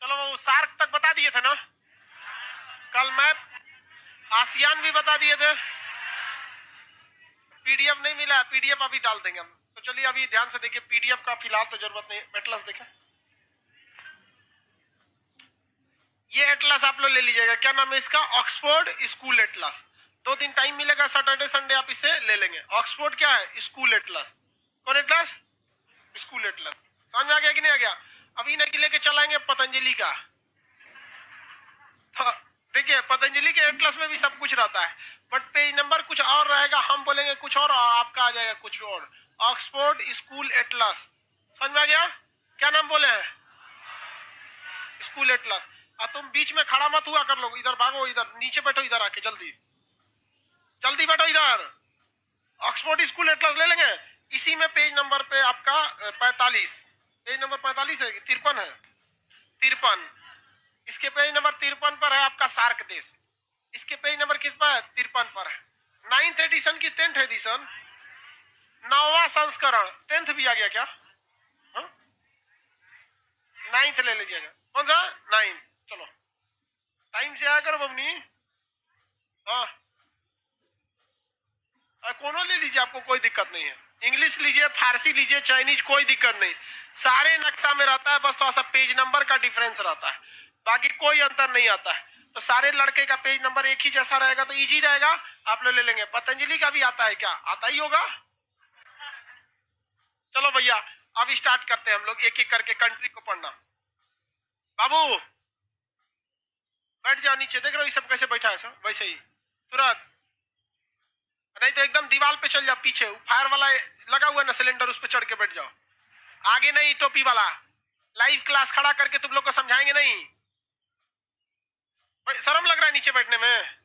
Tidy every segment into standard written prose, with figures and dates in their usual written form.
चलो वो सार्क तक बता दिए थे ना, कल मैप आसियान भी बता दिए थे। पीडीएफ नहीं मिला, पीडीएफ अभी डाल देंगे हम। तो चलिए अभी ध्यान से देखिए, पीडीएफ का फिलहाल तो जरूरत नहीं। एटलस देखें, ये एटलस आप लोग ले लीजिएगा। क्या नाम है इसका? Oxford school Atlas. 2 दिन टाइम मिलेगा, सैटरडे संडे आप इसे ले लेंगे। ऑक्सफोर्ड क्या है? School Atlas. कौन एटलस? School Atlas. समझ में आ गया कि नहीं आ गया? अभी नहीं लेके चलाएंगे पतंजलि का। तो देखिए पतंजलि के एटलस में भी सब कुछ रहता है, बट पेज नंबर कुछ और रहेगा, हम बोलेंगे कुछ और आपका आ जाएगा कुछ और। ऑक्सफोर्ड स्कूल एटलस, समझ में आ गया? क्या नाम बोले हैं? School Atlas. और तुम बीच में खड़ा मत हुआ कर लो, इधर भागो, इधर नीचे बैठो, इधर आके जल्दी जल्दी बैठो इधर। ऑक्सफोर्ड स्कूल एटलस ले लेंगे। इसी में पेज नंबर पे आपका 45, पेज नंबर 45 है, 53 है, 53। इसके पेज नंबर 53 पर है आपका सार्क देश। इसके पेज नंबर किस पर है? 53 पर है। 9th एडिशन की 10th एडिशन, 9वां संस्करण। 10th भी आ गया क्या? 9th ले लीजिएगा। कौन सा? 9th। चलो टाइम से आया करो बबनी। हाँ कोनो ले लीजिए, आपको कोई दिक्कत नहीं है। इंग्लिश लीजिए, फारसी लीजिए, चाइनीज, कोई दिक्कत नहीं। सारे नक्शा में रहता है, बस थोड़ा सा पेज नंबर का डिफरेंस रहता है, बाकी कोई अंतर नहीं आता है। तो सारे लड़के का पेज नंबर एक ही जैसा रहेगा तो इजी रहेगा, आप लोग ले लेंगे। पतंजलि का भी आता है क्या? आता ही होगा। चलो भैया अब स्टार्ट करते हैं हम लोग, एक एक करके कंट्री को पढ़ना। बाबू बैठ जाओ नीचे, देख रहे हो ये सब कैसे बैठा है सब, वैसे ही तुरंत। नहीं तो एकदम दीवार पे चल जाओ, पीछे फायर वाला लगा हुआ है ना सिलेंडर, उस पे चढ़ के बैठ जाओ। आगे नहीं, टोपी वाला। लाइव क्लास खड़ा करके तुम लोग को समझाएंगे नहीं, शर्म लग रहा है नीचे बैठने में।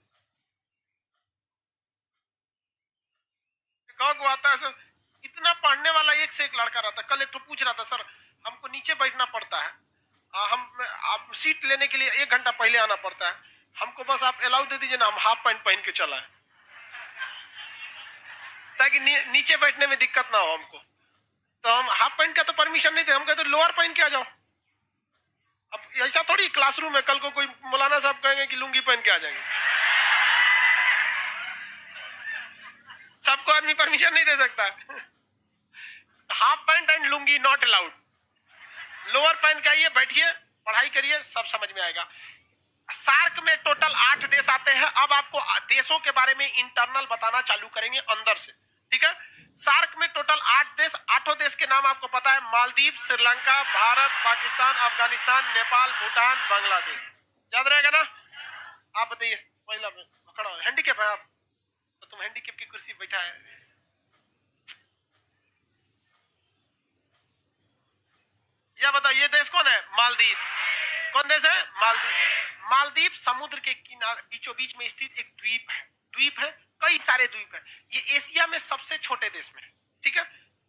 को आता है सर, इतना पढ़ने वाला एक से एक लड़का रहता है। कल एक तो पूछ रहा था, सर हमको नीचे बैठना पड़ता है, हम आप सीट लेने के लिए 1 घंटा पहले आना पड़ता है, हमको बस आप अलाउ दे दीजिए ना, हम हाफ पैंट पहन के चलाएं ताकि नीचे बैठने में दिक्कत ना हो हमको। तो हम हाफ पैंट का तो परमिशन नहीं थे, हम कहते लोअर पहन के आ जाओ। अब ऐसा थोड़ी क्लासरूम है, कल को कोई मौलाना साहब कहेंगे कि लुंगी पहन के आ जाएंगे, सबको आदमी परमिशन नहीं दे सकता। Half pant and lungi not allowed. Lower पहन के आइए, बैठिए, पढ़ाई करिए, सब समझ में आएगा। सार्क में टोटल 8 देश आते हैं। अब आपको देशों के बारे में इंटरनल बताना चालू करेंगे अंदर से, ठीक है? सार्क में टोटल 8 देश, 8 देश के नाम आपको पता है। मालदीव, श्रीलंका, भारत, पाकिस्तान, अफगानिस्तान, नेपाल, भूटान, बांग्लादेश। याद रहेगा ना? आप बताइए, पहला खड़ा हो। हैंडीकैप है आप तो तुम हैंडीकैप की कुर्सी बैठा है। या बताओ ये देश कौन है? मालदीव। कौन देश है? मालदीव। मालदीव समुद्र के किनारे बीचों बीच में स्थित एक द्वीप है। द्वीप है, कई सारे द्वीप है। ये एशिया में सबसे छोटे देश में है, ठीक है?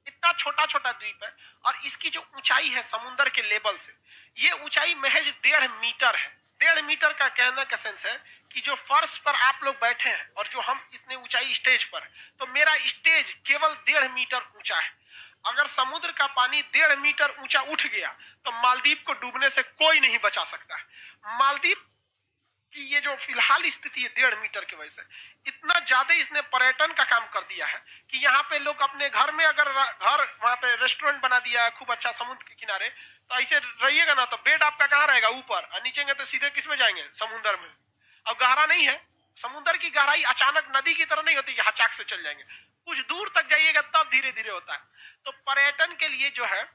इतना छोटा छोटा द्वीप है, और इसकी जो ऊंचाई है समुद्र के लेवल से, ये ऊंचाई महज 1.5 मीटर है। 1.5 मीटर का कहना का सेंस है कि जो फर्श पर आप लोग बैठे हैं और जो हम इतने ऊंचाई स्टेज पर, तो मेरा स्टेज केवल 1.5 मीटर ऊंचा है। अगर समुद्र का पानी 1.5 मीटर ऊंचा उठ गया तो मालदीव को डूबने से कोई नहीं बचा सकता है। मालदीव कि ये जो फिलहाल स्थिति है 1.5 मीटर की वजह से, इतना ज्यादा इसने पर्यटन का काम कर दिया है कि यहाँ पे लोग अपने घर में अगर घर वहां पे रेस्टोरेंट बना दिया है खूब अच्छा समुद्र के किनारे, तो ऐसे रहिएगा ना तो बेड आपका कहाँ रहेगा? ऊपर, और नीचे तो सीधे किस में जाएंगे? समुद्र में। अब गहरा नहीं है, समुद्र की गहराई अचानक नदी की तरह नहीं होती कि हचाक से चल जाएंगे, कुछ दूर तक जाइएगा तब धीरे धीरे होता है। तो पर्यटन के लिए जो है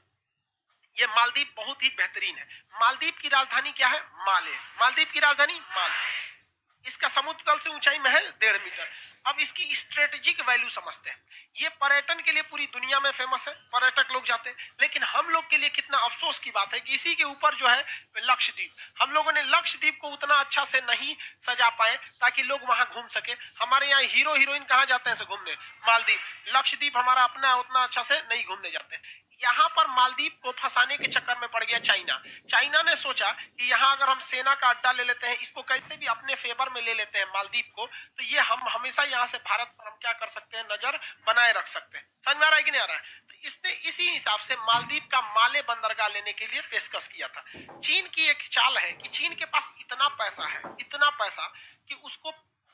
ये मालदीव बहुत ही बेहतरीन है। मालदीव की राजधानी क्या है? माले। मालदीव की राजधानी माले। इसका समुद्र तल से ऊंचाई में है 1.5 मीटर। अब इसकी स्ट्रेटेजिक वैल्यू समझते हैं। ये पर्यटन के लिए पूरी दुनिया में फेमस है, पर्यटक लोग जाते हैं, लेकिन हम लोग के लिए कितना अफसोस की बात है कि इसी के ऊपर जो है लक्षद्वीप, हम लोगों ने लक्षद्वीप को उतना अच्छा से नहीं सजा पाए ताकि लोग वहां घूम सके। हमारे यहाँ हीरो हीरोइन कहाँ जाते हैं घूमने? मालदीव। लक्षद्वीप हमारा अपना उतना अच्छा से नहीं घूमने जाते हैं। यहाँ पर मालदीव को फंसाने के चक्कर में पड़ गया चाइना। चाइना ने सोचा कि यहाँ अगर हम सेना का अड्डा ले लेते हैं, इसको कैसे भी अपने फेवर में ले लेते हैं मालदीव को, तो ये हम हमेशा यहाँ से भारत पर हम क्या कर सकते हैं, नजर बनाए रख सकते हैं। समझ में आ रहा है कि नहीं आ रहा है? तो इसने इसी हिसाब से मालदीव का माले बंदरगाह लेने के लिए पेशकश किया था। चीन की एक चाल है कि चीन के पास इतना पैसा है, इतना पैसा कि उसको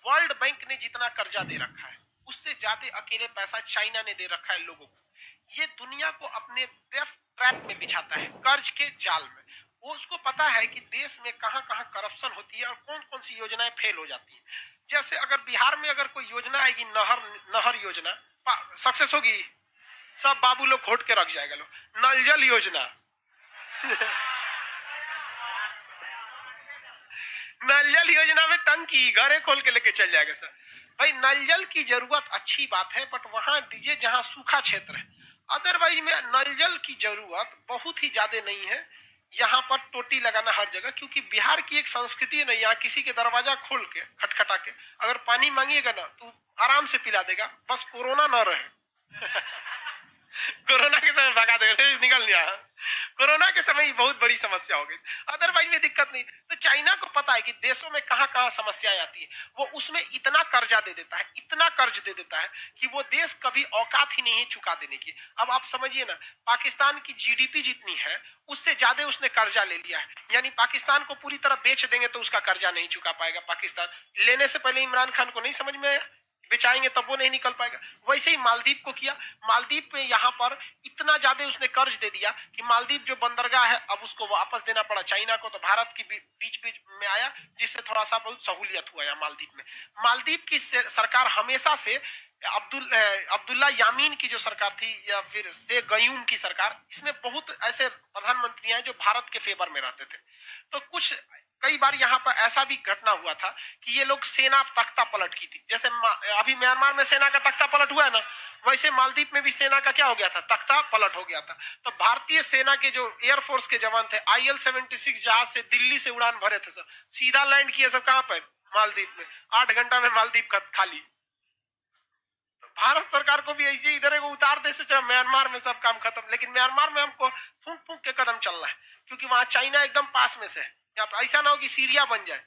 वर्ल्ड बैंक ने जितना कर्जा दे रखा है उससे ज्यादा अकेले पैसा चाइना ने दे रखा है लोगों को। ये दुनिया को अपने डेथ ट्रैप में बिछाता है, कर्ज के जाल में। वो उसको पता है कि देश में कहां कहां करप्शन होती है और कौन कौन सी योजनाएं फेल हो जाती हैं। जैसे अगर बिहार में अगर कोई योजना आएगी, नहर योजना सक्सेस होगी, सब बाबू लोग खोट के रख जाएगा लोग। नल जल योजना नल जल योजना में टंकी घरे खोल के लेके चल जाएगा सर। भाई नल जल की जरूरत अच्छी बात है, बट वहां दीजिए जहां सूखा क्षेत्र है। अदरवाइज में नल जल की जरूरत बहुत ही ज्यादा नहीं है यहाँ पर टोटी लगाना हर जगह, क्योंकि बिहार की एक संस्कृति है ना, यहाँ किसी के दरवाजा खोल के खटखटा के अगर पानी मांगिएगा ना तो आराम से पिला देगा, बस कोरोना ना रहे कोरोना के समय भगा देगा, निकल गया। कोरोना के समय बहुत बड़ी समस्या हो गई, अदरवाइज में दिक्कत नहीं। तो चाइना को पता है कि देशों में कहां कहां समस्याएं आती है, वो उसमें इतना कर्जा दे देता है, इतना कर्ज दे देता है कि वो देश कभी औकात ही नहीं है चुका देने की। अब आप समझिए ना, पाकिस्तान की जीडीपी जितनी है उससे ज्यादा उसने कर्जा ले लिया है, यानी पाकिस्तान को पूरी तरह बेच देंगे तो उसका कर्जा नहीं चुका पाएगा पाकिस्तान। लेने से पहले इमरान खान को नहीं समझ में बेचाएंगे तब वो नहीं निकल पाएगा। वैसे ही मालदीव को किया, मालदीव में यहाँ पर इतना ज्यादा उसने कर्ज दे दिया कि मालदीव जो बंदरगाह है अब उसको वापस देना पड़ा चाइना को, तो भारत की बीच बीच में आया, जिससे थोड़ा सा बहुत सहूलियत हुआ है मालदीव में। मालदीव की सरकार हमेशा से अब्दुल्ला यामीन की जो सरकार थी या फिर शेख गयूम की सरकार, इसमें बहुत ऐसे प्रधानमंत्री हैं जो भारत के फेवर में रहते थे। तो कुछ कई बार यहाँ पर ऐसा भी घटना हुआ था कि ये लोग सेना तख्ता पलट की थी। जैसे अभी म्यांमार में सेना का तख्ता पलट हुआ है ना, वैसे मालदीव में भी सेना का क्या हो गया था, तख्ता पलट हो गया था। तो भारतीय सेना के जो एयरफोर्स के जवान थे, IL-76 जहाज से दिल्ली से उड़ान भरे थे सर, सीधा लैंड किए सब कहां पर, मालदीव में। 8 घंटा में मालदीव खाली। भारत सरकार को भी ऐसे इधर को उतार दे से म्यांमार में सब काम खत्म, लेकिन म्यांमार में हमको फूंक फूंक के कदम चलना है, क्योंकि वहां चाइना एकदम पास में से है। ऐसा ना हो कि सीरिया बन जाए,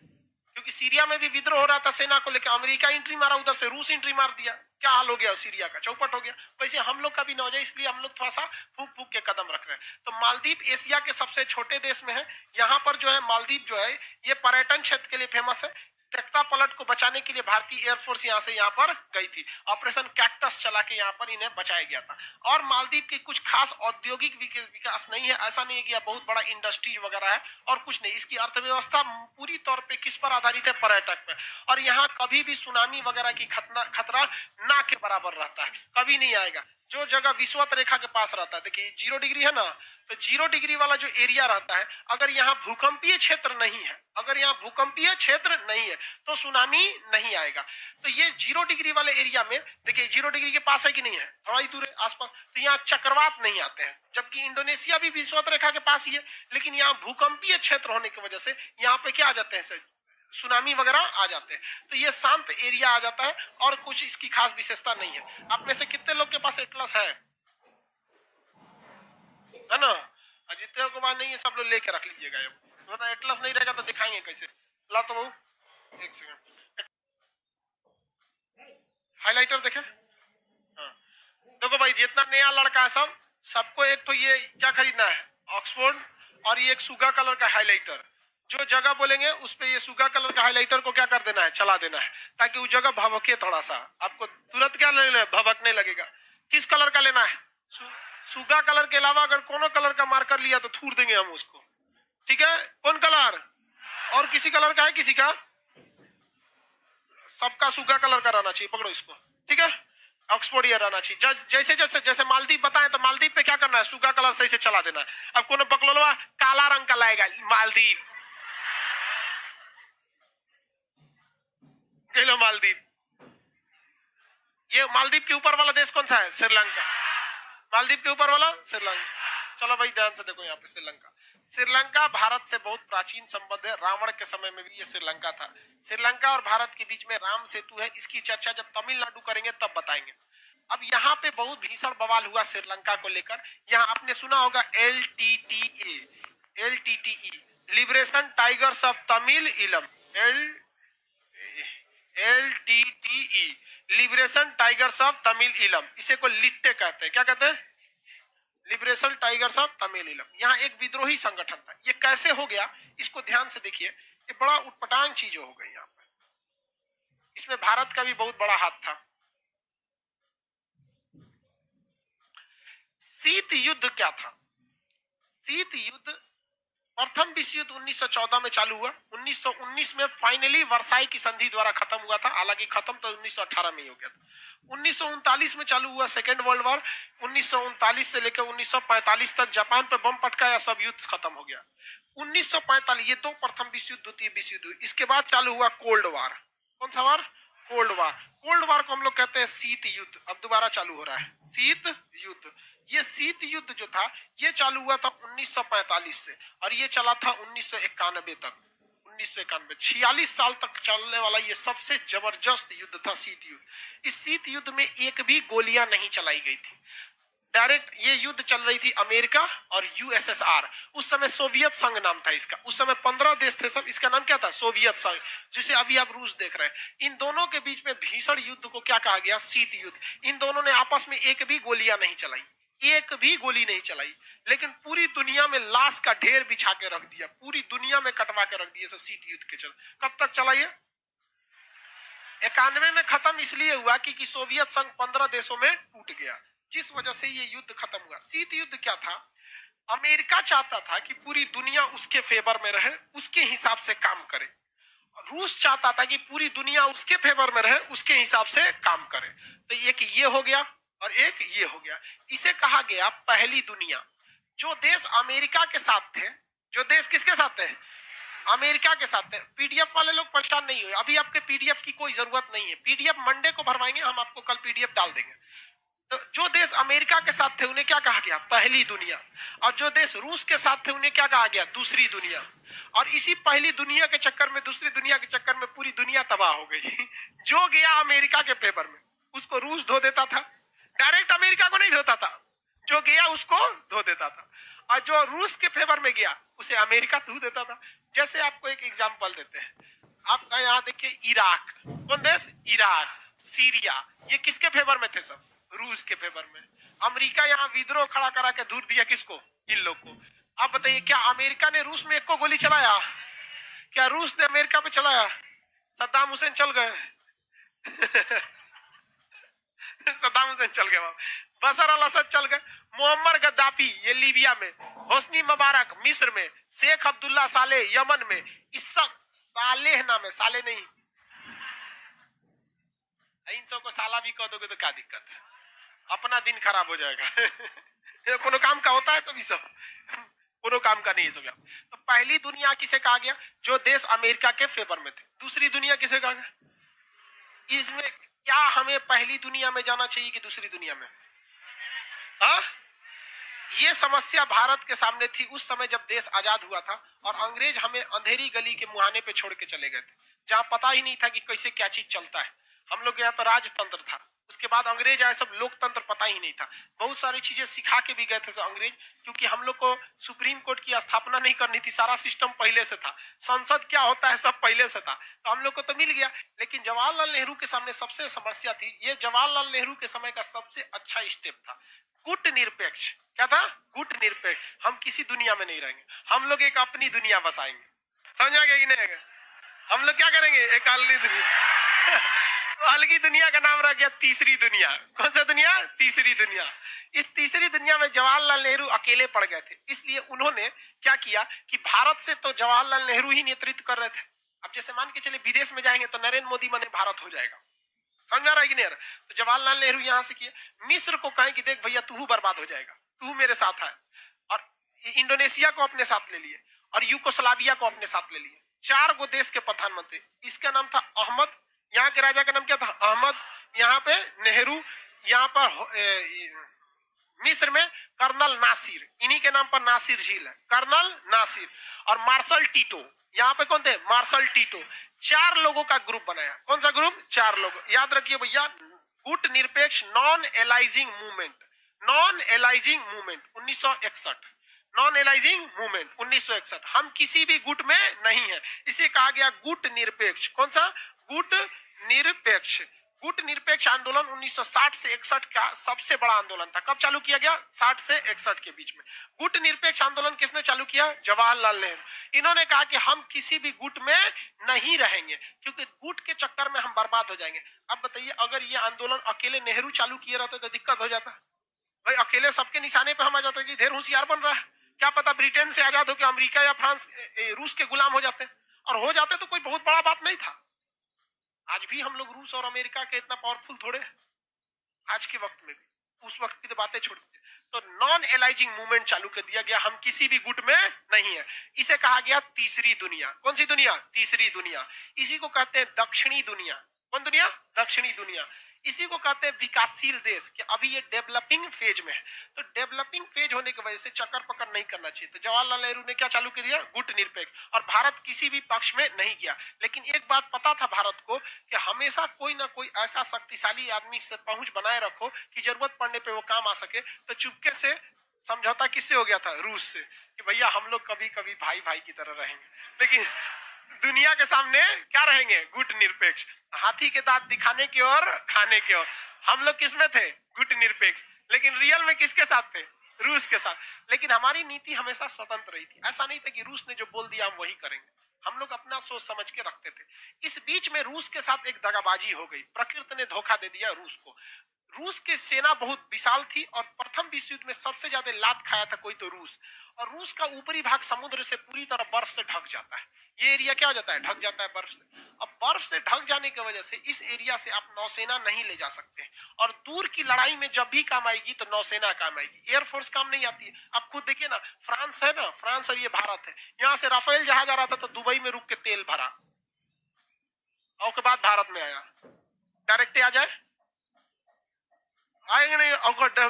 क्योंकि सीरिया में भी विद्रोह हो रहा था सेना को लेकर, अमेरिका एंट्री मारा, उधर से रूस एंट्री मार दिया, क्या हाल हो गया सीरिया का, चौपट हो गया। वैसे हम लोग का भी ना हो जाए, इसलिए हम लोग थोड़ा सा फूक फूक के कदम रख रहे हैं। तो मालदीव एशिया के सबसे छोटे देश में है। यहाँ पर जो है मालदीव जो है ये पर्यटन क्षेत्र के लिए फेमस है। तख्ता पलट को बचाने के लिए भारतीय एयरफोर्स यहाँ से यहाँ पर गई थी, ऑपरेशन कैक्टस चला के यहाँ पर इन्हें बचाया गया था। और मालदीव की कुछ खास औद्योगिक विकास नहीं है, ऐसा नहीं है कि बहुत बड़ा इंडस्ट्री वगैरह है और कुछ नहीं। इसकी अर्थव्यवस्था पूरी तौर पे किस पर आधारित है, पर्यटक पे। और यहाँ कभी भी सुनामी वगैरह की खतरा ना के बराबर रहता है, कभी नहीं आएगा। जो जगह विषुवत रेखा के पास रहता है, देखिए 0 डिग्री है ना, तो 0 डिग्री वाला जो एरिया रहता है, अगर यहाँ भूकंपीय क्षेत्र नहीं है, अगर यहाँ भूकंपीय क्षेत्र नहीं है तो सुनामी नहीं आएगा। तो ये 0 डिग्री वाले एरिया में देखिए 0 डिग्री के पास है कि नहीं है, थोड़ा ही दूर है आसपास, तो यहाँ चक्रवात नहीं आते हैं। जबकि इंडोनेशिया भी विषुवत रेखा के पास ही है, लेकिन यहाँ भूकंपीय क्षेत्र होने की वजह से यहाँ पे क्या आ जाते हैं, सुनामी वगैरह आ जाते हैं। तो ये शांत एरिया आ जाता है और कुछ इसकी खास विशेषता नहीं है। आप में से कितने लोग के पास एटलस है ना? जितने को पास नहीं है सब लोग लेके रख लीजिएगा। मतलब एटलस नहीं रहेगा तो दिखाएंगे कैसे। ला तो बहू एक सेकंड, हाइलाइटर देखे। हाँ देखो भाई, जितना नया लड़का है सबको एक तो ये क्या खरीदना है, ऑक्सफोर्ड, और ये एक सुगा कलर का हाइलाइटर। जो जगह बोलेंगे उस पे ये सुगा कलर का हाइलाइटर को क्या कर देना है, चला देना है, ताकि वो जगह भभके थोड़ा सा, आपको तुरंत क्या लेना है, भभकने लगेगा। किस कलर का लेना है, सुगा कलर के अलावा अगर कोनो कलर का मार्कर लिया तो थूर देंगे हम उसको, ठीक है। कौन कलर, और किसी कलर का है, किसी का, सबका सुगा कलर का रहना चाहिए, पकड़ो इसको, ठीक है। ऑक्सफोर्ड ये रहना चाहिए। जैसे जैसे जैसे मालदीव बताएं तो मालदीव पे क्या करना है, सुगा कलर सही से चला देना है। अब कोनो बकलोलवा काला रंग का लाएगा, मालदीव लो, मालदीव। ये मालदीव के ऊपर वाला देश कौन सा है, श्रीलंका। मालदीव के ऊपर वाला श्रीलंका। चलो भाई ध्यान से देखो, यहाँ पे श्रीलंका। श्रीलंका भारत से बहुत प्राचीन संबंध है, रावण के समय में भी ये श्रीलंका था। श्रीलंका और भारत के बीच में राम सेतु है, इसकी चर्चा जब तमिलनाडु करेंगे तब बताएंगे। अब यहाँ पे बहुत भीषण बवाल हुआ श्रीलंका को लेकर। यहाँ आपने सुना होगा LTTE, liberation tigers of Tamil इलम, LTTE, liberation tigers of Tamil इलम, इसे को लिट्टे कहते हैं। क्या कहते हैं? लिबरेशन टाइगर्स ऑफ तमिल इलम। यहाँ एक विद्रोही संगठन था। ये कैसे हो गया, इसको ध्यान से देखिए। ये बड़ा उटपटांग चीज हो गई यहाँ पर। इसमें भारत का भी बहुत बड़ा हाथ था। शीत युद्ध क्या था? शीत युद्ध, प्रथम विश्व युद्ध 1914 में चालू हुआ। 1919 में फाइनली वर्साई की संधि द्वारा खत्म हुआ था। हालांकि खत्म तो 1918 में ही हो गया था। 1939 में चालू हुआ सेकेंड वर्ल्ड वॉर। 1939 से लेकर 1945 तक जापान पर बम पटकाया, सब युद्ध खत्म हो गया। 1945, ये दो प्रथम विश्व युद्ध, द्वितीय विश्व युद्ध। इसके बाद चालू हुआ कोल्ड वार। कौन सा वार? Cold war. कोल्ड वार को हम लोग कहते हैं शीत युद्ध। अब दोबारा चालू हो रहा है शीत युद्ध। ये शीत युद्ध जो था ये चालू हुआ था 1945 से और ये चला था 1991 तक। 1991, 46 साल तक चलने वाला ये सबसे जबरदस्त युद्ध था शीत युद्ध। इस शीत युद्ध में एक भी गोलियां नहीं चलाई गई थी। डायरेक्ट ये युद्ध चल रही थी अमेरिका और यूएसएसआर। उस समय सोवियत संघ नाम था इसका। उस समय 15 देश थे सब। इसका नाम क्या था? सोवियत संघ, जिसे अभी आप रूस देख रहे हैं। इन दोनों के बीच में भीषण युद्ध को क्या कहा गया? शीत युद्ध। इन दोनों ने आपस में एक भी गोलियां नहीं चलाई, एक भी गोली नहीं चलाई, लेकिन पूरी दुनिया में लाश का ढेर बिछा के रख दिया, पूरी दुनिया में कटवा के रख दिया शीत युद्ध के चल। कब तक चला ये? 91 में खत्म इसलिए हुआ कि सोवियत संघ 15 देशों में टूट गया, जिस वजह से ये युद्ध खत्म हुआ। शीत युद्ध क्या था? अमेरिका चाहता था कि पूरी दुनिया उसके फेवर में रहे, उसके हिसाब से काम करे। रूस चाहता था कि पूरी दुनिया उसके फेवर में रहे, उसके हिसाब से काम करे। तो एक ये हो गया और एक ये हो गया। इसे कहा गया पहली दुनिया। जो देश अमेरिका के साथ थे, जो देश किसके साथ थे? अमेरिका के साथ थे। पीडीएफ वाले लोग परेशान नहीं हुए, अभी आपके पीडीएफ की कोई जरूरत नहीं है। पीडीएफ मंडे को भरवाएंगे, हम आपको कल पीडीएफ डाल देंगे। तो जो देश अमेरिका के साथ थे उन्हें क्या कहा गया? पहली दुनिया। और जो देश रूस के साथ थे उन्हें क्या कहा गया? दूसरी दुनिया। और इसी पहली दुनिया के चक्कर में, दूसरी दुनिया के चक्कर में पूरी दुनिया तबाह हो गई। जो गया अमेरिका के फेवर में उसको रूस धो देता था, डायरेक्ट अमेरिका को नहीं धोता था। जो गया उसको धो देता था, और जो रूस के फेवर में गया उसे अमेरिका धो देता था। जैसे आपको एक एग्जांपल देते हैं, आपका यहाँ देखिए इराक, कौन देश? इराक, सीरिया, ये किसके फेवर में थे? सब रूस के फेवर में। अमेरिका यहाँ विद्रोह खड़ा करा के दूर दिया किसको? इन लोग को। आप बताइए, क्या अमेरिका ने रूस में एक को गोली चलाया? क्या रूस ने अमेरिका पे चलाया? सद्दाम हुसैन चल गए। सद्दाम हुसैन चल गए, बशर अल असद चल गए, मोहम्मद गद्दाफी ये लीबिया में, होस्नी मुबारक मिस्र में, शेख अब्दुल्ला सालेह यमन में। इस सब सालेह नाम है, साले नहीं। इन सब को साला भी कह दोगे तो क्या दिक्कत है? अपना दिन खराब हो जाएगा। कोनो काम का होता है सभी, सब कोनो काम का नहीं है। तो पहली दुनिया किसे कहा गया? जो देश अमेरिका के फेवर में थे। दूसरी दुनिया किसे कहा गया? इसमें क्या हमें पहली दुनिया में जाना चाहिए कि दूसरी दुनिया में? हा? ये समस्या भारत के सामने थी उस समय जब देश आजाद हुआ था और अंग्रेज हमें अंधेरी गली के मुहाने पे छोड़ के चले गए थे, जहां पता ही नहीं था कि कैसे क्या चीज चलता है। हम लोग यहाँ तो राजतंत्र था, उसके बाद अंग्रेज आए, सब लोकतंत्र पता ही नहीं था। बहुत सारी चीजें सिखा के भी गए थे अंग्रेज, क्योंकि हम लोग को सुप्रीम कोर्ट की स्थापना नहीं करनी थी, सारा सिस्टम पहले से था, संसद क्या होता है सब पहले से था, तो हम लोग को तो मिल गया। लेकिन जवाहरलाल नेहरू के सामने सबसे समस्या थी, ये जवाहरलाल नेहरू के समय का सबसे अच्छा स्टेप था, गुट निरपेक्ष। क्या था? गुट निरपेक्ष। हम किसी दुनिया में नहीं रहेंगे, हम लोग एक अपनी दुनिया बसाएंगे। समझ आ गया कि नहीं? हम लोग क्या करेंगे? एक अलग दुनिया। अलगी दुनिया का नाम रह गया तीसरी दुनिया। कौन सा दुनिया? तीसरी दुनिया। इस तीसरी दुनिया में जवाहरलाल नेहरू अकेले पड़ गए थे, इसलिए उन्होंने क्या किया कि भारत से तो जवाहरलाल नेहरू ही नेतृत्व कर रहे थे। अब जैसे मान के चले विदेश में जाएंगे तो नरेंद्र मोदी बने भारत हो जाएगा। समझा रहा है कि नहीं? तो जवाहरलाल नेहरू यहां से किया। मिस्र को कहें कि देख भैया तू बर्बाद हो जाएगा, तू मेरे साथ है। और इंडोनेशिया को अपने साथ ले लिए और यूगोस्लाविया को अपने साथ ले लिए। 4 गो देश के प्रधानमंत्री। इसका नाम था अहमद, यहाँ के राजा का नाम क्या था? अहमद। यहाँ पे नेहरू, यहाँ पर मिस्र में कर्नल नासिर, इन्हीं के नाम पर नासिर झील है, कर्नल नासिर। और मार्शल टीटो, यहाँ पे कौन थे? Marshal Tito. 4 लोगों का ग्रुप बनाया। कौन सा ग्रुप? 4 लोग। याद रखिए भैया, गुट निरपेक्ष non aliasing movement, non aliasing movement 1961, non aliasing movement 1961, हम किसी भी गुट में नहीं है, इसे कहा गया गुट निरपेक्ष। कौन सा? गुट निरपेक्ष। गुट निरपेक्ष आंदोलन 1960 से 61 का सबसे बड़ा आंदोलन था। कब चालू किया गया? 60 से 61 के बीच में। गुट निरपेक्ष आंदोलन किसने चालू किया? जवाहरलाल नेहरू। इन्होंने कहा कि हम किसी भी गुट में नहीं रहेंगे क्योंकि गुट के चक्कर में हम बर्बाद हो जाएंगे। अब बताइए, अगर ये आंदोलन अकेले नेहरू चालू किए रहते तो दिक्कत हो जाता भाई, अकेले सबके निशाने पे हम आ जाते कि ढेर होशियार बन रहा है, क्या पता ब्रिटेन से आजाद होकर अमेरिका या फ्रांस रूस के गुलाम हो जाते, और हो जाते तो कोई बहुत बड़ा बात नहीं था। आज भी हम लोग रूस और अमेरिका के इतना पावरफुल थोड़े हैं, आज के वक्त में भी। उस वक्त की तो बातें छोड़ दीजिए। तो नॉन एलाइजिंग मूवमेंट चालू कर दिया गया, हम किसी भी गुट में नहीं है। इसे कहा गया तीसरी दुनिया। कौन सी दुनिया? तीसरी दुनिया। इसी को कहते हैं दक्षिणी दुनिया। कौन दुनिया? दक्षिणी दुनिया। इसी को कहते हैं विकासशील देश, कि अभी ये डेवलपिंग फेज में है। तो डेवलपिंग फेज होने की वजह से चक्कर पकड़ नहीं करना चाहिए। तो जवाहरलाल नेहरू ने क्या चालू कर दिया? गुट निरपेक्ष। और भारत किसी भी पक्ष में नहीं गया। लेकिन एक बात पता था भारत को कि हमेशा कोई ना कोई ऐसा शक्तिशाली आदमी से पहुंच बनाए रखो कि जरूरत पड़ने पे वो काम आ सके। तो चुपके से समझौता किससे हो गया था? रूस से, कि भैया हम लोग कभी कभी भाई भाई की तरह रहेंगे, लेकिन दुनिया के सामने क्या रहेंगे? गुट निरपेक्ष। हाथी के दांत दिखाने की और खाने की ओर। हम लोग किसमें थे? गुट निरपेक्ष। लेकिन रियल में किसके साथ थे? रूस के साथ। लेकिन हमारी नीति हमेशा स्वतंत्र रही थी। ऐसा नहीं था कि रूस ने जो बोल दिया हम वही करेंगे, हम लोग अपना सोच समझ के रखते थे। इस बीच में रूस के साथ एक दगाबाजी हो गई, प्रकृति ने धोखा दे दिया रूस को। रूस की सेना बहुत विशाल थी और प्रथम विश्व युद्ध में सबसे ज्यादा लात खाया था कोई तो रूस। और रूस का ऊपरी भाग समुद्र से पूरी तरह बर्फ से ढक जाता है। ये एरिया क्या हो जाता है? ढक जाता है बर्फ से। अब बर्फ से ढक जाने की वजह से इस एरिया से आप नौसेना नहीं ले जा सकते, और दूर की लड़ाई में जब भी काम आएगी तो नौसेना काम आएगी, एयरफोर्स काम नहीं आती है। आप खुद देखिए ना, फ्रांस है ना, फ्रांस और ये भारत है, यहाँ से राफेल जहाज आ रहा था तो दुबई में रुक के तेल भरा, और के बाद भारत में आया। डायरेक्ट आ जाए, आएंगे नहीं। और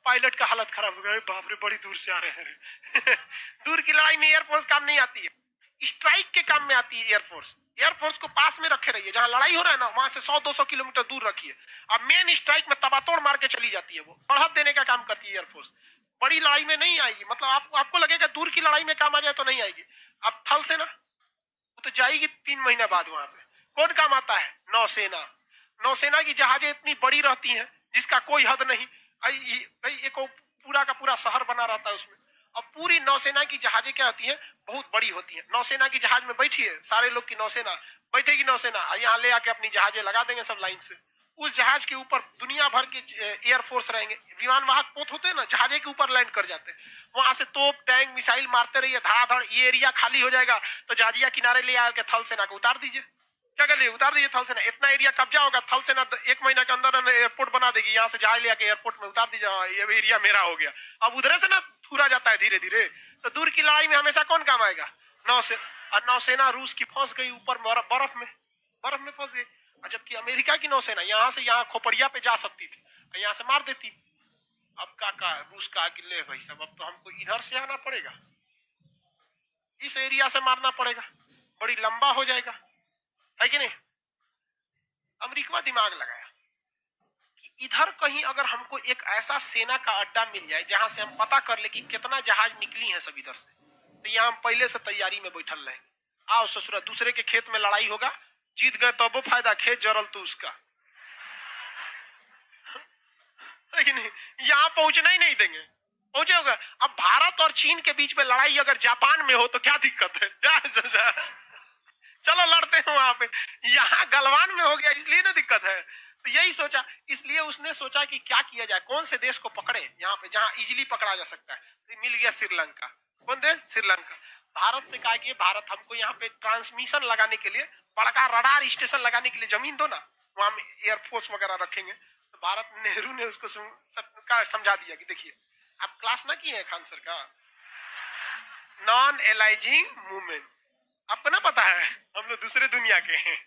पायलट का हालत खराब हो गया, बाप रे बड़ी दूर से आ रहे हैं। दूर की लड़ाई में एयरफोर्स काम नहीं आती है, स्ट्राइक के काम में आती है एयरफोर्स। एयरफोर्स को पास में रखे रहिए, जहां लड़ाई हो रहा है ना वहां से 100-200 किलोमीटर दूर रखिए। अब मेन स्ट्राइक में तबातोड़ मार के चली जाती है, वो बढ़त देने का काम करती है एयरफोर्स। बड़ी लड़ाई में नहीं आएगी, मतलब आपको लगेगा दूर की लड़ाई में काम आ जाए तो नहीं आएगी। अब थल सेना वो तो जाएगी 3 महीना बाद। वहां पे कौन काम आता है? नौसेना। नौसेना की जहाजें इतनी बड़ी रहती हैं जिसका कोई हद नहीं। भाई एक पूरा का पूरा शहर बना रहता है उसमें। अब पूरी नौसेना की जहाजें क्या होती हैं? बहुत बड़ी होती हैं। नौसेना की जहाज में बैठिए, सारे लोग की नौसेना बैठेगी, नौसेना यहाँ ले आके अपनी जहाजें लगा देंगे सब लाइन से। उस जहाज के ऊपर दुनिया भर के एयरफोर्स रहेंगे, विमान वाहक पोत होते हैं ना, जहाजे के ऊपर लैंड कर जाते हैं। वहां से तोप टैंक मिसाइल मारते रहिए धड़ाधड़। ये एरिया खाली हो जाएगा तो जहाजिया किनारे ले आके थल सेना को उतार दीजिए। क्या कर लिए? उतार दीजिए थल सेना। इतना एरिया कब्जा होगा, थल सेना 1 महीना के अंदर एयरपोर्ट बना देगी। यहाँ से जहाज ले आके एयरपोर्ट में उतार दीजिए, ये एरिया मेरा हो गया। अब उधर से ना थूरा जाता है धीरे धीरे। तो दूर की लड़ाई में हमेशा कौन काम आएगा? नौसेना। और नौसेना रूस की फंस गई ऊपर बर्फ में फंस गई। और जबकि अमेरिका की नौसेना यहाँ से यहाँ खोपड़िया पे जा सकती थी, यहाँ से मार देती। अब का रूस का ले भाई साहब, अब तो हमको इधर से आना पड़ेगा, इस एरिया से मारना पड़ेगा, बड़ी लंबा हो जाएगा, है कि नहीं? अमेरिका दिमाग लगाया कि इधर कहीं अगर हमको एक ऐसा सेना का अड्डा मिल जाए जहां से हम पता कर ले कि कितना जहाज निकली है सब इधर से, तो यहाँ हम पहले से तैयारी में बैठल रहे। आओ ससुरा, दूसरे के खेत में लड़ाई होगा, जीत गए तो वो फायदा, खेत जरल तो उसका, है कि नहीं? यहाँ पहुंचना ही नहीं देंगे, पहुंचे होगा। अब भारत और चीन के बीच में लड़ाई अगर जापान में हो तो क्या दिक्कत है? चलो लड़ते हैं वहां पे। यहाँ गलवान में हो गया इसलिए ना दिक्कत है। तो यही सोचा, इसलिए उसने सोचा कि क्या किया जाए, कौन से देश को पकड़े यहाँ पे जहां इजीली पकड़ा जा सकता है। तो मिल गया श्रीलंका। कौन देश? श्रीलंका। भारत से कहा कि भारत हमको यहाँ पे ट्रांसमिशन लगाने के लिए, बड़का रडार स्टेशन लगाने के लिए जमीन दो ना, वहां में एयरफोर्स वगैरह रखेंगे। तो भारत नेहरू ने उसको समझा दिया कि देखिए, आप क्लास ना किए हैं खान सर का, नॉन एलाइजिंग मूवमेंट, आपको ना पता है, हम लोग दूसरे दुनिया के हैं।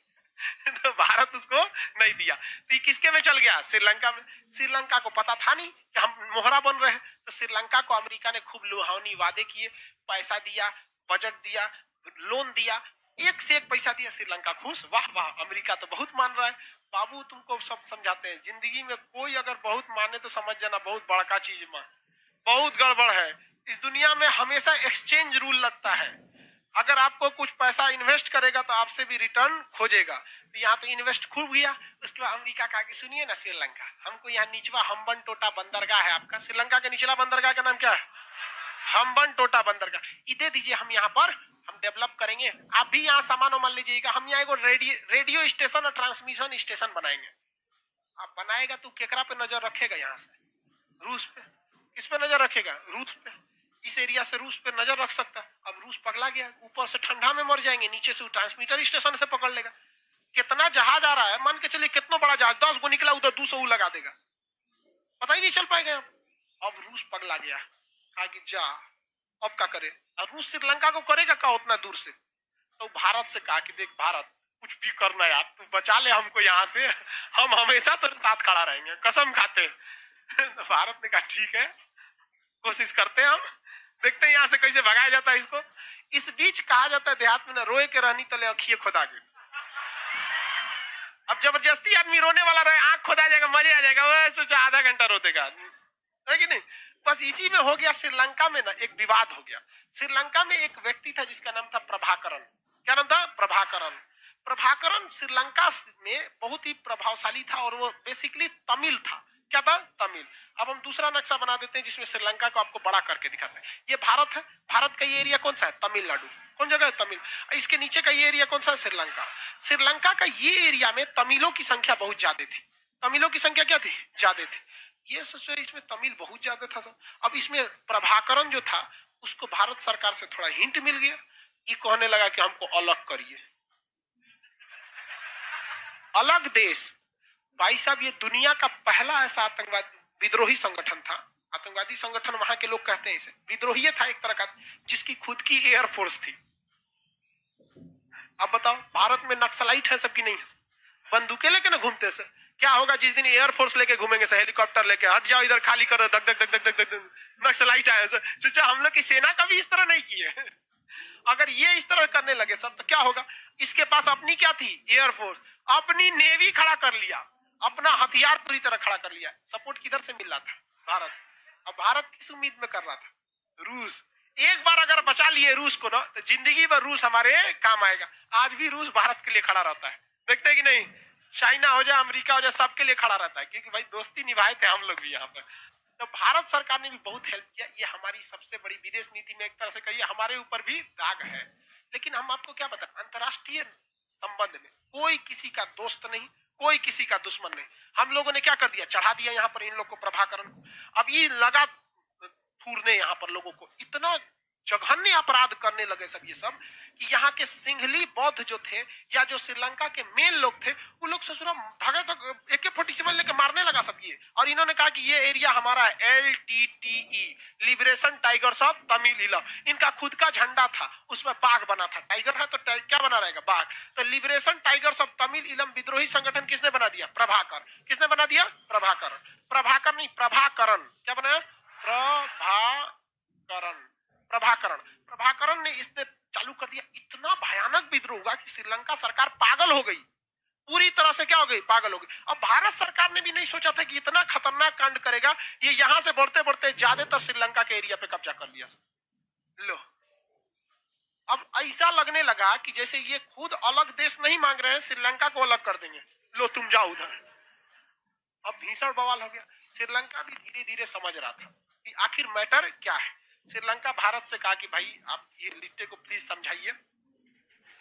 तो भारत उसको नहीं दिया। तो ये किसके में चल गया? श्रीलंका में। श्रीलंका को पता था नहीं कि हम मोहरा बन रहे हैं। तो श्रीलंका को अमेरिका ने खूब लुभावनी वादे किए, पैसा दिया, बजट दिया, लोन दिया, एक से एक पैसा दिया। श्रीलंका खुश, वाह वाह, अमेरिका तो बहुत मान रहा है। बाबू तुमको सब समझाते हैं, जिंदगी में कोई अगर बहुत माने तो समझ जाना बहुत बड़का चीज मान, बहुत गड़बड़ है इस दुनिया में। हमेशा एक्सचेंज रूल लगता है। अगर आपको कुछ पैसा इन्वेस्ट करेगा तो आपसे भी रिटर्न खोजेगा। तो यहाँ तो इन्वेस्ट खूब किया, उसके बाद अमेरिका कहा कि सुनिए ना श्रीलंका, हमको यहाँ निचवा हम्बन टोटा बंदरगाह है आपका, श्रीलंका के निचला बंदरगाह का नाम क्या है? हम्बन टोटा बंदरगाह। ये दे दीजिए, हम यहाँ पर हम डेवलप करेंगे, आप भी यहाँ सामान मान लीजिएगा, हम यहाँ एगो रेडियो स्टेशन और ट्रांसमिशन स्टेशन बनाएंगे। आप बनाएगा तो केकरा पे नजर रखेगा? यहाँ से रूस पे। किस पे नजर रखेगा? रूस पे। इस एरिया से रूस पे नजर रख सकता है। अब रूस पगला गया, ऊपर से ठंडा में मर जाएंगे, नीचे से ट्रांसमीटर स्टेशन से पकड़ लेगा। कितना जहाज आ रहा है, मान के चलिए कितना बड़ा जहाज, 10 गो निकला उधर 200 लगा देगा, पता ही नहीं चल पाएगा। अब रूस पगला गया, आगे जा, अब क्या करे? और रूस श्रीलंका को करेगा क्या उतना दूर से? तो भारत से कहा कि देख भारत, कुछ भी करना यार, तू बचा ले हमको यहाँ से, हम हमेशा तेरे साथ खड़ा रहेंगे, कसम खाते। तो भारत ने कहा ठीक है, कोशिश करते हैं, हम देखते हैं यहाँ से कैसे भगाया जाता है इसको। इस बीच कहा जाता है देहात में ना रोए के रहनी तले अखिए खुदा के। अब जबरदस्ती आदमी रोने वाला रहे, आंख खुदा जाएगा, मजे आ जाएगा, वो सोचा आधा घंटा रो देगा, है कि नहीं? बस इसी में हो गया। श्रीलंका में ना एक विवाद हो गया। श्रीलंका में एक व्यक्ति था जिसका नाम था प्रभाकरण। क्या नाम था? प्रभाकरण। प्रभाकरण श्रीलंका में बहुत ही प्रभावशाली था और वो बेसिकली तमिल था। क्या था? तमिल। अब हम दूसरा नक्शा बना देते हैं जिसमें श्रीलंका को आपको बड़ा करके दिखाते हैं। ये भारत है, भारत का ये एरिया कौन सा है? तमिलनाडु। कौन जगह है? तमिल। इसके नीचे का ये एरिया कौन सा है? श्रीलंका। श्रीलंका का ये एरिया में तमिलों की संख्या बहुत ज्यादा थी। तमिलों की संख्या क्या थी? ज्यादा थी। ये सोचो इसमें तमिल बहुत ज्यादा था सब। अब इसमें प्रभाकरण जो था उसको भारत सरकार से थोड़ा हिंट मिल गया, ये कहने लगा कि हमको अलग करिए, अलग देश। भाई साहब, ये दुनिया का पहला ऐसा आतंकवादी विद्रोही संगठन था। आतंकवादी संगठन वहां के लोग कहते हैं इसे, विद्रोही था एक तरह का, जिसकी खुद की एयरफोर्स थी। अब बताओ, भारत में नक्सलाइट है सबकी नहीं है, बंदूकें लेके ना घूमते हैं। क्या होगा जिस दिन एयरफोर्स लेके घूमेंगे, हेलीकॉप्टर लेके, हट जाओ इधर, खाली कर, धक धक धक धक धक, नक्सलाइट आए। सोचा हम लोग की सेना कभी इस तरह नहीं की है। अगर ये इस तरह करने लगे सब तो क्या होगा? इसके पास अपनी क्या थी? एयरफोर्स। अपनी नेवी खड़ा कर लिया, अपना हथियार पूरी तरह खड़ा कर लिया। सपोर्ट किधर से मिल रहा था? भारत। अब भारत किस उम्मीद में कर रहा था? रूस। एक बार अगर बचा लिए रूस को ना, तो जिंदगी भर रूस हमारे काम आएगा। आज भी रूस भारत के लिए खड़ा रहता है, देखते हैं कि नहीं? चाइना हो जाए, अमेरिका हो जाए, सबके लिए खड़ा रहता है, क्योंकि भाई दोस्ती निभाए थे हम लोग भी यहाँ पर। तो भारत सरकार ने भी बहुत हेल्प किया। ये हमारी सबसे बड़ी विदेश नीति में एक तरह से कहिए हमारे ऊपर भी दाग है। लेकिन हम आपको क्या बताएं, अंतरराष्ट्रीय संबंध में कोई किसी का दोस्त नहीं, कोई किसी का दुश्मन नहीं। हम लोगों ने क्या कर दिया? चढ़ा दिया यहाँ पर इन लोग को, प्रभाकरण को। अब ये लगा थूरने यहाँ पर लोगों को, इतना जघन्य अपराध करने लगे सब ये सब, कि यहाँ के सिंघली बौद्ध जो थे या जो श्रीलंका के मेन लोग थे, वो लोग ससुरा धागे तक AK-47 लेके मारने लगा सब ये। और इन्होंने कहा कि ये एरिया हमारा है, LTTE, liberation tigers of Tamil इलम। इनका खुद का झंडा था, उसमें बाघ बना था। टाइगर है तो क्या बना रहेगा? बाघ। तो लिबरेशन टाइगर्स ऑफ तमिल इलम विद्रोही संगठन किसने बना दिया? प्रभाकर। किसने बना दिया? प्रभाकर। प्रभाकर नहीं, प्रभाकरण। क्या बनाया? प्रभाकरण। प्रभाकरण। प्रभाकरण ने इसने चालू कर दिया। इतना भयानक विद्रोह हुआ कि श्रीलंका सरकार पागल हो गई, पूरी तरह से क्या हो गई? पागल हो गई। अब भारत सरकार ने भी नहीं सोचा था कि इतना खतरनाक कांड करेगा। ये यहां से बढ़ते बढ़ते ज्यादातर श्रीलंका के एरिया पे कब्जा कर लिया। लो, अब ऐसा लगने लगा कि जैसे ये खुद अलग देश नहीं मांग रहे हैं, श्रीलंका को अलग कर देंगे, लो तुम जाओ उधर। अब भीषण बवाल हो गया। श्रीलंका भी धीरे धीरे समझ रहा था कि आखिर मैटर क्या है। श्रीलंका भारत से कहा कि भाई आप ये लिट्टे को प्लीज समझाइए,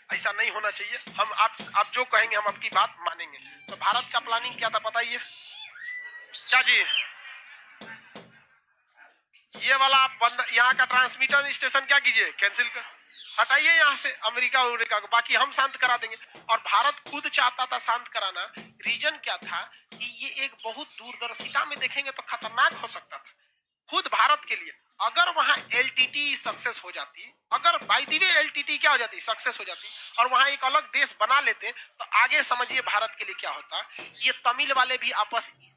ऐसा नहीं होना चाहिए, हम आप जो कहेंगे हम आपकी बात मानेंगे। तो भारत का प्लानिंग क्या था बताइए? क्या जी? ये वाला आप बंद, यहाँ का ट्रांसमीटर स्टेशन क्या कीजिए? कैंसिल कर, हटाइए यहाँ से अमेरिका को, बाकी हम शांत करा देंगे। और भारत खुद चाहता था शांत कराना। रीजन क्या था कि ये एक बहुत दूरदर्शिता में देखेंगे तो खतरनाक हो सकता था खुद भारत के लिए। अगर वहां LTT सक्सेस हो जाती, अगर बाय द वे LTT क्या हो जाती? सक्सेस हो जाती, और वहां एक अलग देश बना लेते, तो आगे समझिए भारत के लिए क्या होता। ये तमिल वाले भी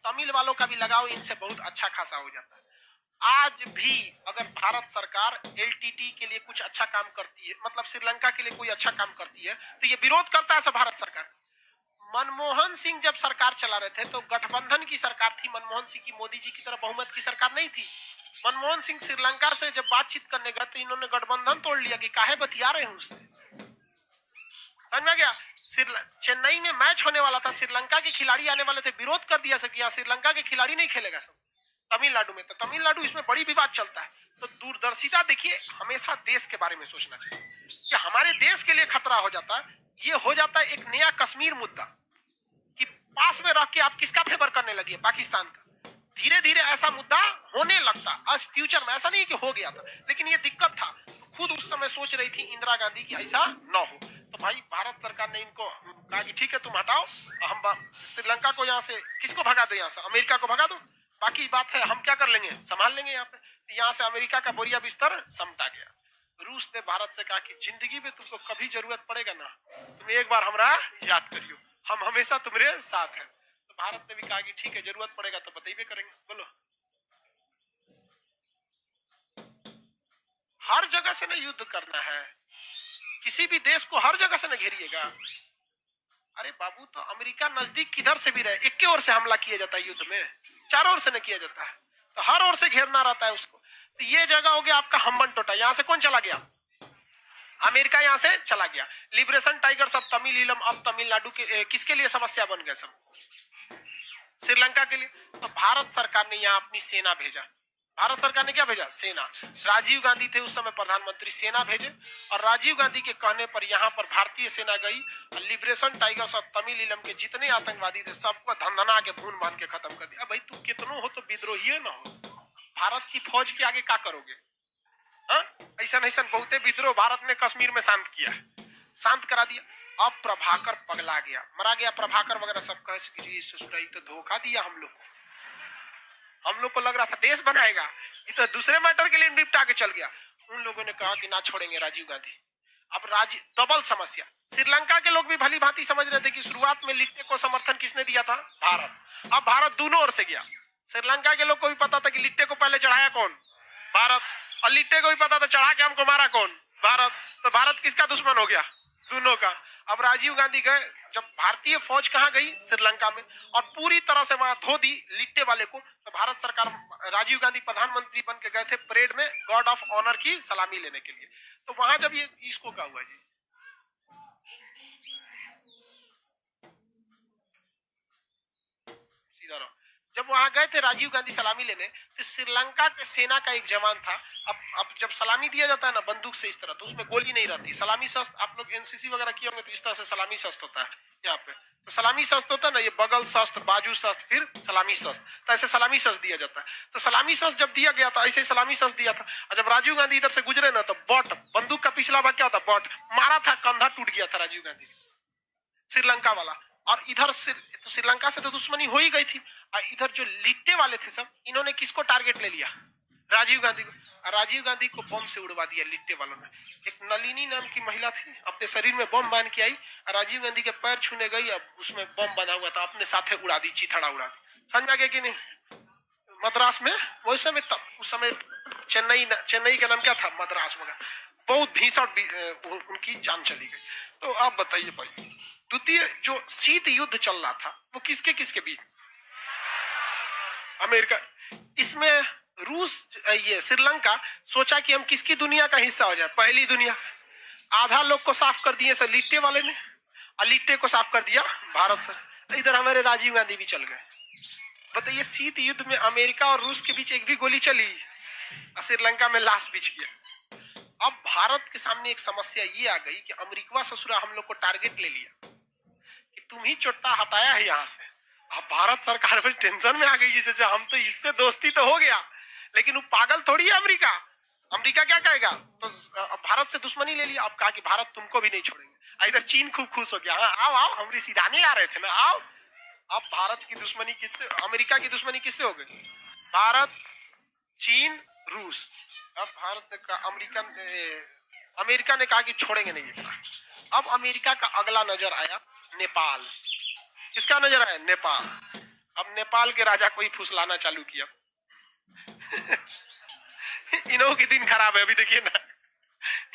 तमिल वालों का भी लगाव इनसे बहुत अच्छा खासा हो जाता है। आज भी अगर भारत सरकार LTT के लिए कुछ अच्छा काम करती है, मतलब श्रीलंका के लिए कोई अच्छा काम करती है, तो ये विरोध करता है सब भारत सरकार। मनमोहन सिंह जब सरकार चला रहे थे तो गठबंधन की सरकार थी, मनमोहन सिंह की, मोदी जी की तरह बहुमत की सरकार नहीं थी। मनमोहन सिंह श्रीलंका से जब बातचीत करने गए तो इन्होंने गठबंधन तोड़ लिया कि काहे बतिया रहे हैं उससे। समझ में गया? चेन्नई में मैच होने वाला था, श्रीलंका के खिलाड़ी आने वाले थे, विरोध कर दिया सकिया, श्रीलंका के खिलाड़ी नहीं खेलेगा सब तमिलनाडु में। तो तमिलनाडु इसमें बड़ी विवाद चलता है। तो दूरदर्शिता देखिए, हमेशा देश के बारे में सोचना चाहिए कि हमारे देश के लिए खतरा हो जाता है। ये हो जाता है एक नया कश्मीर मुद्दा कि पास में रख के आप किसका फेवर करने लगी, पाकिस्तान का। धीरे धीरे ऐसा मुद्दा होने लगता, आज फ्यूचर में ऐसा नहीं कि हो गया था, लेकिन ये दिक्कत था। तो खुद उस समय सोच रही थी इंदिरा गांधी की ऐसा न हो। तो भाई भारत सरकार ने इनको कहा कि ठीक है तुम हटाओ, हम श्रीलंका को यहाँ से किसको भगा दो, यहाँ से अमेरिका को भगा दो, बाकी बात है हम क्या कर लेंगे, संभाल लेंगे। यहाँ पे यहाँ से अमेरिका का बोरिया बिस्तर समटा गया। रूस ने भारत से कहा कि जिंदगी में तुमको कभी जरूरत पड़ेगा ना, तुम एक बार हमारा याद करियो, हम हमेशा तुम्हारे साथ हैं। तो भारत ने भी कहा कि ठीक है जरूरत पड़ेगा तो बताइए करेंगे। बोलो, हर जगह से ना युद्ध करना है, किसी भी देश को हर जगह से न घेरिएगा। अरे बाबू, तो अमेरिका नजदीक किधर से भी रहे, एक के ओर से हमला किया जाता है युद्ध में, चारों ओर से न किया जाता है, तो हर ओर से घेरना रहता है उसको। तो ये जगह हो गया आपका हम्बन टोटा, यहां से कौन चला गया, अमेरिका यहां से चला गया। लिबरेशन टाइगर्स अब तमिल इलम, अब तमिलनाडु के किसके लिए समस्या बन गए, सब श्रीलंका के लिए। तो भारत सरकार ने यहाँ अपनी सेना भेजा। भारत सरकार ने क्या भेजा, सेना। राजीव गांधी थे उस समय प्रधानमंत्री, सेना भेजे, और राजीव गांधी के कहने पर यहाँ पर भारतीय सेना गई और लिबरेशन टाइगर्स और तमिल इलम के जितने आतंकवादी थे सबको धंधना के भून मान के खत्म कर दिया। भाई तुम कितनों हो तो विद्रोही ना हो, भारत की फौज के आगे क्या करोगे। ऐसा ऐसा बहुते विद्रोह भारत ने कश्मीर में शांत किया, शांत करा दिया। अब प्रभाकर पगला गया, मरा गया प्रभाकर वगैरह सब कहे ससुराई तो धोखा दिया हम लोग को लग रहा था देश बनाएगा, ये तो दूसरे मैटर के लिए निपटा के चल गया। उन लोगों ने कहा कि ना छोड़ेंगे राजीव गांधी। अब डबल समस्या। श्रीलंका के लोग भी भली भांति समझ रहे थे कि शुरुआत में लिट्टे को समर्थन किसने दिया था, भारत। अब भारत दोनों ओर से गया। श्रीलंका के लोग को भी पता था कि लिट्टे को पहले चढ़ाया कौन, भारत, और लिट्टे को भी पता था चढ़ा के हमको मारा कौन, भारत। तो भारत किसका दुश्मन हो गया, दोनों का। अब राजीव गांधी गए, जब भारतीय फौज कहां गई, श्रीलंका में, और पूरी तरह से वहां धो दी लिट्टे वाले को। तो भारत सरकार, राजीव गांधी प्रधानमंत्री बन के गए थे परेड में गॉड ऑफ ऑनर की सलामी लेने के लिए। तो वहां जब ये इसको क्या हुआ जी, सीधा रहो, जब वहां गए थे राजीव गांधी सलामी लेने, तो श्रीलंका के सेना का एक जवान था। अब जब सलामी दिया जाता है ना बंदूक से इस तरह, तो उसमें गोली नहीं रहती। सलामी शस्त्र आप लोग एनसीसी वगैरह किए होंगे, तो इस तरह से सलामी शस्त्र होता है यहाँ पे। तो सलामी शस्त्र होता है ना, ये बगल शस्त्र, बाजू शस्त्र, फिर सलामी शस्त्र, तो ऐसे सलामी शस्त्र दिया जाता है। तो सलामी शस्त्र जब दिया गया था, ऐसे सलामी शस्त्र दिया था। और जब राजीव गांधी इधर से गुजरे ना, तो बॉट, बंदूक का पिछला भाग क्या होता, बॉट मारा था, कंधा टूट गया था राजीव गांधी, श्रीलंका वाला। और इधर से तो श्रीलंका से तो दुश्मनी हो ही गई थी, और इधर जो लिट्टे वाले थे सब, इन्होंने किसको टारगेट ले लिया, राजीव गांधी को। राजीव गांधी को बम से उड़वा दिया लिट्टे वालों ने। एक नलिनी नाम की महिला थी, अपने शरीर में बम बांध के आई, राजीव गांधी के पैर छूने गई, अब उसमें बम बना हुआ था, अपने साथे उड़ा दी, चिथड़ा उड़ा दी। समझ में गया कि नहीं। मद्रास में वैसे में उस समय चेन्नई का नाम क्या था, मद्रास वगैरह, बहुत भीषण उनकी जान चली गई। तो आप बताइए भाई, द्वितीय जो शीत युद्ध चल रहा था वो किसके किसके बीच, अमेरिका। इसमें रूस, ये श्रीलंका सोचा कि हम किसकी दुनिया का हिस्सा हो जाए, पहली दुनिया। आधा लोग को साफ कर दिए सर लिट्टे वाले ने, और लिट्टे को साफ कर दिया भारत सर। इधर हमारे राजीव गांधी भी चल गए। बताइए, शीत युद्ध में अमेरिका और रूस के बीच एक भी गोली चली, और श्रीलंका में लाश बिछ गया। अब भारत के सामने एक समस्या ये आ गई कि अमेरिका ससुरा हम लोग को टारगेट ले लिया कि तुम ही चोट्टा हटाया है यहाँ से। अब भारत सरकार भी टेंशन में आ गई है, हम तो इससे दोस्ती तो हो गया, लेकिन वो पागल थोड़ी है अमेरिका। अमेरिका क्या कहेगा, तो भारत से दुश्मनी ले लिया। अब कहा कि भारत तुमको भी नहीं छोड़ेंगे। इधर चीन खूब खुश हो गया, हाँ आओ आओ, हमारी सीधाने आ रहे थे ना, आओ। अब भारत की दुश्मनी किससे, अमेरिका की दुश्मनी किससे हो गई, भारत, चीन, रूस। अब भारत ने कहा, अमेरिका ने कहा कि छोड़ेंगे नहीं ये। अब अमेरिका का अगला नजर आया नेपाल। किसका नजर आया, नेपाल। अब नेपाल के राजा को ही फुसलाना चालू किया। इन्हों की दिन खराब है, अभी देखिए ना,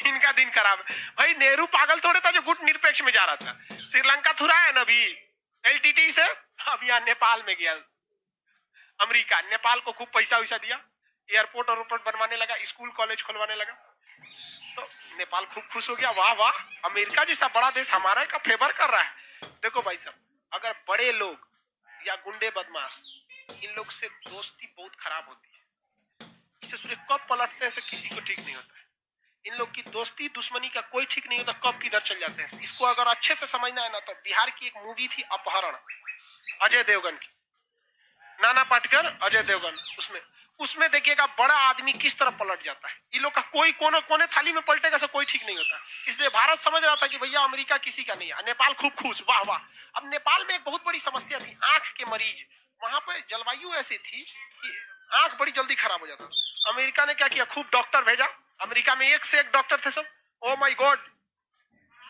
इनका दिन खराब है। भाई नेहरू पागल थोड़े था जो गुट निरपेक्ष में जा रहा था, श्रीलंका थुरा है ना अभी, LTT से अब यहाँ नेपाल में गया अमेरिका, नेपाल को खूब पैसा वैसा दिया, एयरपोर्ट और बनवाने लगा, स्कूल कॉलेज खुलवाने लगा। तो नेपाल खूब खुश हो गया, वाह वाह, अमेरिका जैसा बड़ा देश हमारा का फेवर कर रहा है। देखो भाई साहब, अगर बड़े लोग या गुंडे बदमाश, इन लोग से दोस्ती बहुत खराब होती है। इससे सूर्य कब पलटते हैं किसी को ठीक नहीं होता है। इन लोग की दोस्ती दुश्मनी का कोई ठीक नहीं होता, कब किधर चल जाते हैं। इसको अगर अच्छे से समझना है ना, तो बिहार की एक मूवी थी अपहरण, अजय देवगन की, नाना पाटेकर, अजय देवगन, उसमें देखिएगा बड़ा आदमी किस तरह पलट जाता है। इन लोग का कोई कोने थाली में पलटेगा से कोई ठीक नहीं होता। इसलिए भारत समझ रहा था कि भैया अमेरिका किसी का नहीं है, नेपाल खूब खुश, वाह वाह। अब नेपाल में एक बहुत बड़ी समस्या थी, आंख के मरीज, वहां पर जलवायु ऐसी थी कि आंख बड़ी जल्दी खराब हो जाता। अमेरिका ने क्या किया, खूब डॉक्टर भेजा, अमेरिका में एक से एक डॉक्टर थे सब। ओ माय गॉड,